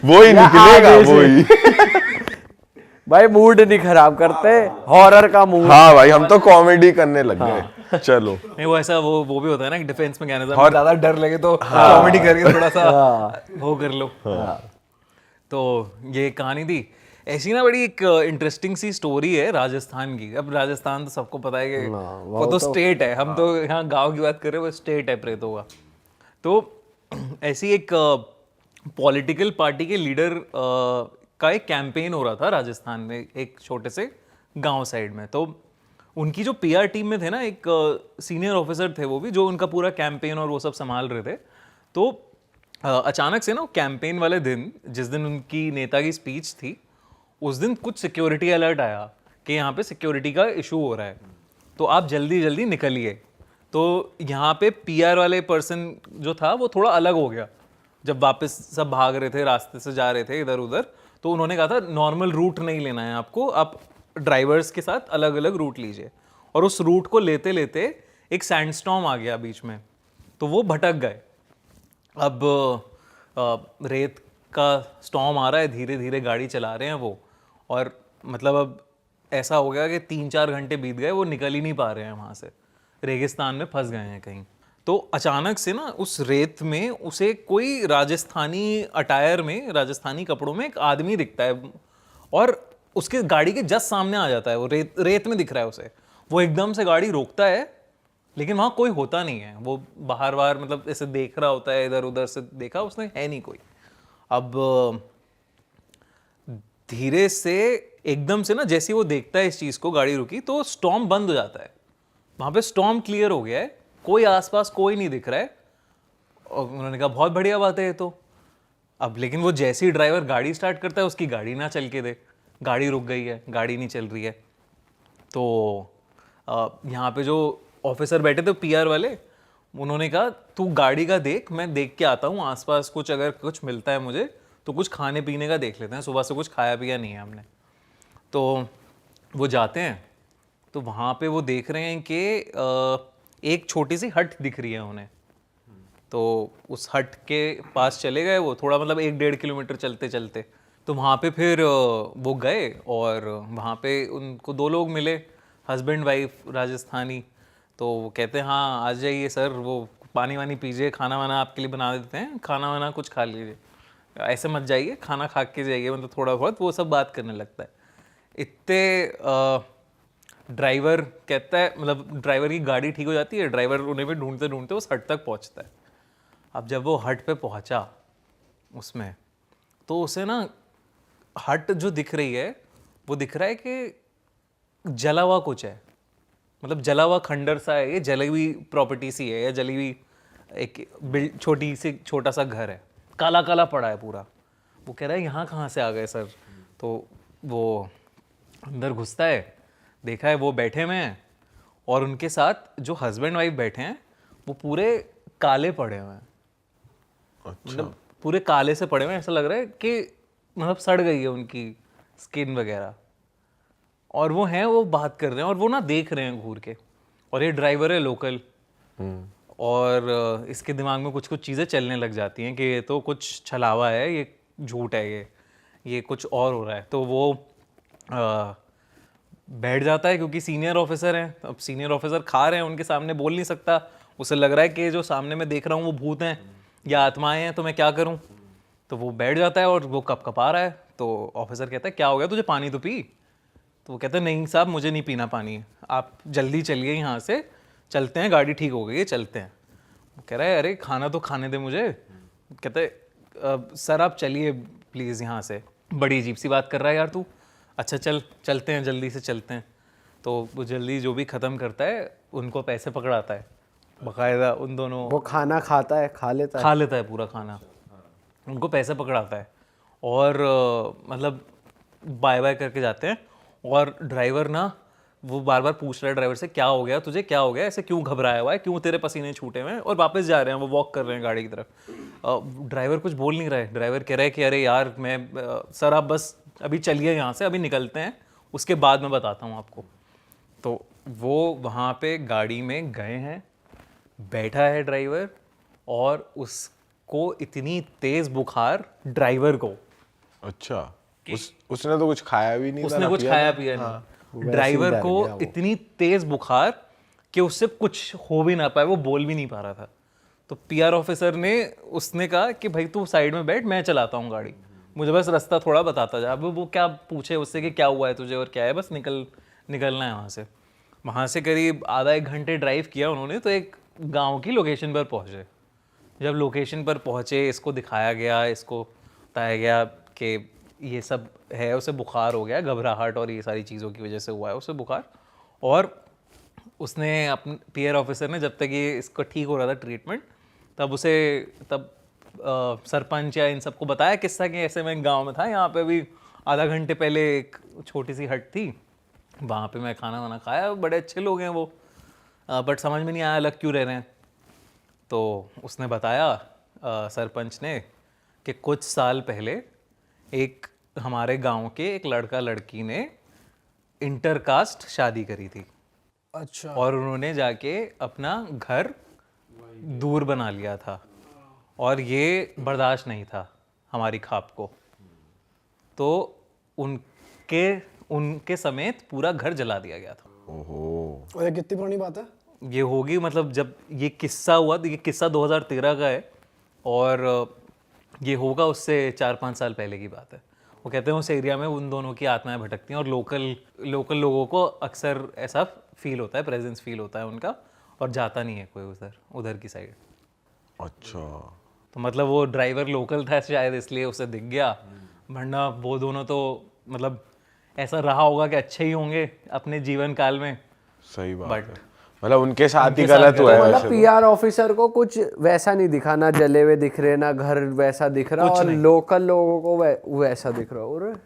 वो ही या निकलेगा, आगे से। वो ही। भाई मूड नहीं खराब करते, हॉरर का मूड। हाँ भाई, हम तो कॉमेडी करने लग गए। चलो, नहीं वो ऐसा वो भी होता है ना कि डिफेंस मैकेनिज्म, और ज्यादा डर लगे तो कॉमेडी करके थोड़ा सा वो कर लो। तो ये कहानी थी ऐसी ना, बड़ी एक इंटरेस्टिंग सी स्टोरी है राजस्थान की। अब राजस्थान तो सबको पता है कि वो तो स्टेट है, हम तो यहाँ गांव की बात कर रहे हैं, वो स्टेट है प्रेतों का। तो ऐसी एक पॉलिटिकल पार्टी के लीडर का एक कैंपेन हो रहा था राजस्थान में, एक छोटे से गांव साइड में। तो उनकी जो पीआर टीम में थे ना, एक सीनियर ऑफिसर थे वो भी, जो उनका पूरा कैंपेन और वो सब संभाल रहे थे। तो अचानक से ना कैंपेन वाले दिन, जिस दिन उनकी नेता की स्पीच थी, उस दिन कुछ सिक्योरिटी अलर्ट आया कि यहाँ पे सिक्योरिटी का इशू हो रहा है, तो आप जल्दी जल्दी निकलिए। तो यहाँ पे पीआर वाले पर्सन जो था वो थोड़ा अलग हो गया। जब वापस सब भाग रहे थे, रास्ते से जा रहे थे इधर उधर, तो उन्होंने कहा था नॉर्मल रूट नहीं लेना है आपको, आप ड्राइवर्स के साथ अलग अलग रूट लीजिए। और उस रूट को लेते लेते एक सैंडस्टॉर्म आ गया बीच में, तो वो भटक गए। अब रेत का स्टॉर्म आ रहा है, धीरे धीरे गाड़ी चला रहे हैं वो, और मतलब अब ऐसा हो गया कि 3-4 घंटे बीत गए, वो निकल ही नहीं पा रहे हैं वहाँ से, रेगिस्तान में फंस गए हैं कहीं। तो अचानक से ना उस रेत में उसे कोई राजस्थानी अटायर में, राजस्थानी कपड़ों में एक आदमी दिखता है, और उसके गाड़ी के जस्ट सामने आ जाता है वो, रेत में दिख रहा है उसे। वो एकदम से गाड़ी रोकता है, लेकिन वहाँ कोई होता नहीं है। वो बाहर बाहर मतलब ऐसे देख रहा होता है, इधर उधर से देखा उसने, है नहीं कोई। अब धीरे से एकदम से ना जैसे ही वो देखता है इस चीज़ को, गाड़ी रुकी, तो स्टॉर्म बंद हो जाता है। वहाँ पे स्टॉर्म क्लियर हो गया है, कोई आसपास कोई नहीं दिख रहा है। और उन्होंने कहा बहुत बढ़िया बात है ये तो। अब लेकिन वो जैसे ही ड्राइवर गाड़ी स्टार्ट करता है, उसकी गाड़ी ना चल के दे, गाड़ी रुक गई है, गाड़ी नहीं चल रही है। तो यहाँ पे जो ऑफिसर बैठे थे पीआर वाले, उन्होंने कहा तू गाड़ी का देख, मैं देख के आता हूँ आसपास कुछ, अगर कुछ मिलता है मुझे तो कुछ खाने पीने का देख लेते हैं, सुबह से कुछ खाया पिया नहीं है हमने। तो वो जाते हैं, तो वहाँ पे वो देख रहे हैं कि एक छोटी सी हट दिख रही है उन्हें। तो उस हट के पास चले गए वो, थोड़ा मतलब 1-1.5 किलोमीटर चलते चलते। तो वहाँ पे फिर वो गए, और वहाँ पे उनको 2 लोग मिले, हस्बैंड वाइफ राजस्थानी। तो वो कहते हैं हाँ आ जाइए सर, वो पानी वानी पीजिए, खाना वाना आपके लिए बना देते हैं, खाना वाना कुछ खा लीजिए, ऐसे मत जाइए, खाना खा के जाइए, मतलब थोड़ा बहुत वो सब बात करने लगता है। इतने ड्राइवर कहता है, मतलब ड्राइवर की गाड़ी ठीक हो जाती है, ड्राइवर उन्हें भी ढूंढते ढूंढते उस हट तक पहुंचता है। अब जब वो हट पे पहुंचा उसमें, तो उसे ना हट जो दिख रही है, वो दिख रहा है कि जला हुआ कुछ है, मतलब जला हुआ खंडर सा है, ये जली हुई प्रॉपर्टी सी है, या जली हुई एक छोटा सा घर है, काला काला पड़ा है पूरा। वो कह रहा है यहाँ कहाँ से आ गए सर? तो वो अंदर घुसता है, देखा है वो बैठे हुए हैं, और उनके साथ जो हस्बैंड वाइफ बैठे हैं वो पूरे काले पड़े हुए हैं। मतलब पूरे काले से पड़े हुए हैं, ऐसा लग रहा है कि मतलब सड़ गई है उनकी स्किन वगैरह। और वो हैं, वो बात कर रहे हैं, और वो ना देख रहे हैं घूर के, और ये ड्राइवर है लोकल। और इसके दिमाग में कुछ कुछ चीज़ें चलने लग जाती हैं कि ये तो कुछ छलावा है, ये झूठ है, ये कुछ और हो रहा है। तो वो बैठ जाता है, क्योंकि सीनियर ऑफिसर हैं। अब सीनियर ऑफिसर खा रहे हैं, उनके सामने बोल नहीं सकता, उसे लग रहा है कि जो सामने मैं देख रहा हूँ वो भूत हैं या आत्माएं हैं, तो मैं क्या करूँ। तो वो बैठ जाता है, और वो कपकपा रहा है। तो ऑफिसर कहता है क्या हो गया तुझे, पानी तो पी। तो वो कहता है नहीं साहब, मुझे नहीं पीना पानी, आप जल्दी चलिए यहाँ से, चलते हैं, गाड़ी ठीक हो गई है, चलते हैं। वो कह रहा है अरे खाना तो खाने दे मुझे। कहते हैं सर आप चलिए प्लीज़ यहाँ से, बड़ी अजीब सी बात कर रहा है यार तू। अच्छा चलते हैं, जल्दी से चलते हैं। तो वो जल्दी जो भी ख़त्म करता है, उनको पैसे पकड़ाता है बाकायदा उन दोनों। वो खाना खाता है, खा लेता है पूरा खाना, उनको पैसे पकड़ाता है, और मतलब बाय बाय करके जाते हैं। और ड्राइवर ना वो बार बार पूछ रहा है ड्राइवर से क्या हो गया तुझे, क्या हो गया, ऐसे क्यों घबराया हुआ है, क्यों तेरे पसीने छूटे हुए हैं। और वापस जा रहे हैं, वो वॉक कर रहे हैं गाड़ी की तरफ। ड्राइवर कुछ बोल नहीं रहा है। ड्राइवर कह रहा है कि अरे यार मैं सर आप बस अभी चलिए यहाँ से, अभी निकलते हैं, उसके बाद मैं बताता हूँ आपको। तो वो वहाँ पे गाड़ी में गए हैं, बैठा है ड्राइवर, और उसको इतनी तेज़ बुखार ड्राइवर को अच्छा, उसने तो कुछ खाया भी नहीं था उसने ना कुछ पिया खाया था। पिया नहीं। ड्राइवर को इतनी तेज बुखार कि उससे कुछ हो भी ना पाए, वो बोल भी नहीं पा रहा था। तो पीआर ऑफिसर ने उसने कहा कि भाई तू साइड में बैठ, मैं चलाता हूँ गाड़ी, मुझे बस रास्ता थोड़ा बताता जा। अब वो क्या पूछे उससे कि क्या हुआ है तुझे और क्या है, बस निकलना है वहाँ से। वहाँ से करीब आधा एक घंटे ड्राइव किया उन्होंने, तो एक गाँव की लोकेशन पर पहुँचे। जब लोकेशन पर पहुँचे, इसको दिखाया गया, इसको बताया गया कि ये सब है, उसे बुखार हो गया, घबराहट और ये सारी चीज़ों की वजह से हुआ है उसे बुखार। और उसने अपने पीआर ऑफिसर ने जब तक ये इसको ठीक हो रहा था ट्रीटमेंट, तब सरपंच या इन सबको बताया किस्सा कि ऐसे मैं गांव में था, यहाँ पे अभी आधा घंटे पहले एक छोटी सी हट थी, वहाँ पे मैं खाना वाना खाया, बड़े अच्छे लोग हैं वो, बट समझ में नहीं आया अलग क्यों रह रहे हैं। तो उसने बताया सरपंच ने कि कुछ साल पहले एक हमारे गांव के एक लड़का लड़की ने इंटरकास्ट शादी करी थी। अच्छा। और उन्होंने जाके अपना घर दूर बना लिया था, और ये बर्दाश्त नहीं था हमारी खाप को, तो उनके समेत पूरा घर जला दिया गया था। और ये कितनी पुरानी बात है? ये होगी, मतलब जब ये किस्सा हुआ, तो ये किस्सा 2013 का है, और ये होगा उससे 4-5 साल पहले की बात है। वो कहते हैं उस एरिया में उन दोनों की आत्माएं भटकती हैं, और लोकल लोगों को अक्सर ऐसा फील होता है, प्रेजेंस फील होता है उनका, और जाता नहीं है कोई उधर की साइड। अच्छा, तो मतलब वो ड्राइवर लोकल था शायद, इसलिए उसे दिख गया, वरना वो दोनों तो मतलब ऐसा रहा होगा कि अच्छे ही होंगे अपने जीवन काल में, सही बात बट है। मतलब उनके साथ ही उनके साथ गलत हुआ है मतलब वैसे तो। पीआर ऑफिसर को कुछ वैसा नहीं दिखा, ना जले हुए दिख रहे, ना घर वैसा दिख रहा, और लोकल लोगों को वैसा दिख रहा। और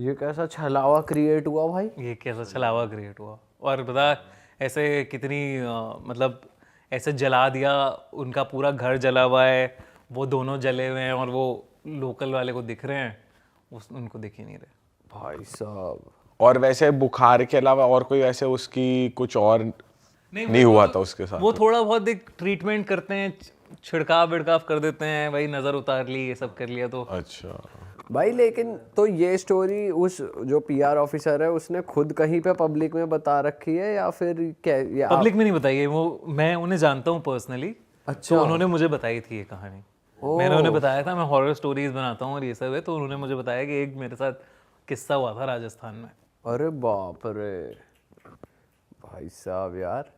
ये कैसा छलावा क्रिएट हुआ भाई। ये कैसा छलावा क्रिएट हुआ। और बता ऐसे कितनी मतलब ऐसे जला दिया, उनका पूरा घर जला हुआ है, वो दोनों जले हुए हैं, और वो लोकल वाले को दिख रहे हैं, उनको दिख ही नहीं रहे। भाई साहब, और वैसे बुखार के अलावा और कोई वैसे उसकी कुछ और नहीं हुआ था उसके साथ? वो थोड़ा बहुत एक ट्रीटमेंट करते हैं, छिड़काव विड़काव कर देते हैं, वही नज़र उतार ली, ये सब कर लिया तो। अच्छा भाई लेकिन तो ये स्टोरी उस जो पीआर ऑफिसर है उसने खुद कहीं पे पब्लिक में बता रखी है, या फिर क्या या पब्लिक में नहीं बताई है वो, मैं उन्हें जानता हूँ पर्सनली। अच्छा। तो उन्होंने मुझे बताई थी ये कहानी। मैंने उन्हें बताया था मैं हॉरर स्टोरीज बनाता हूँ और ये सब है, तो उन्होंने मुझे बताया कि एक मेरे साथ किस्सा हुआ था राजस्थान में। अरे बाप रे भाई साहब यार।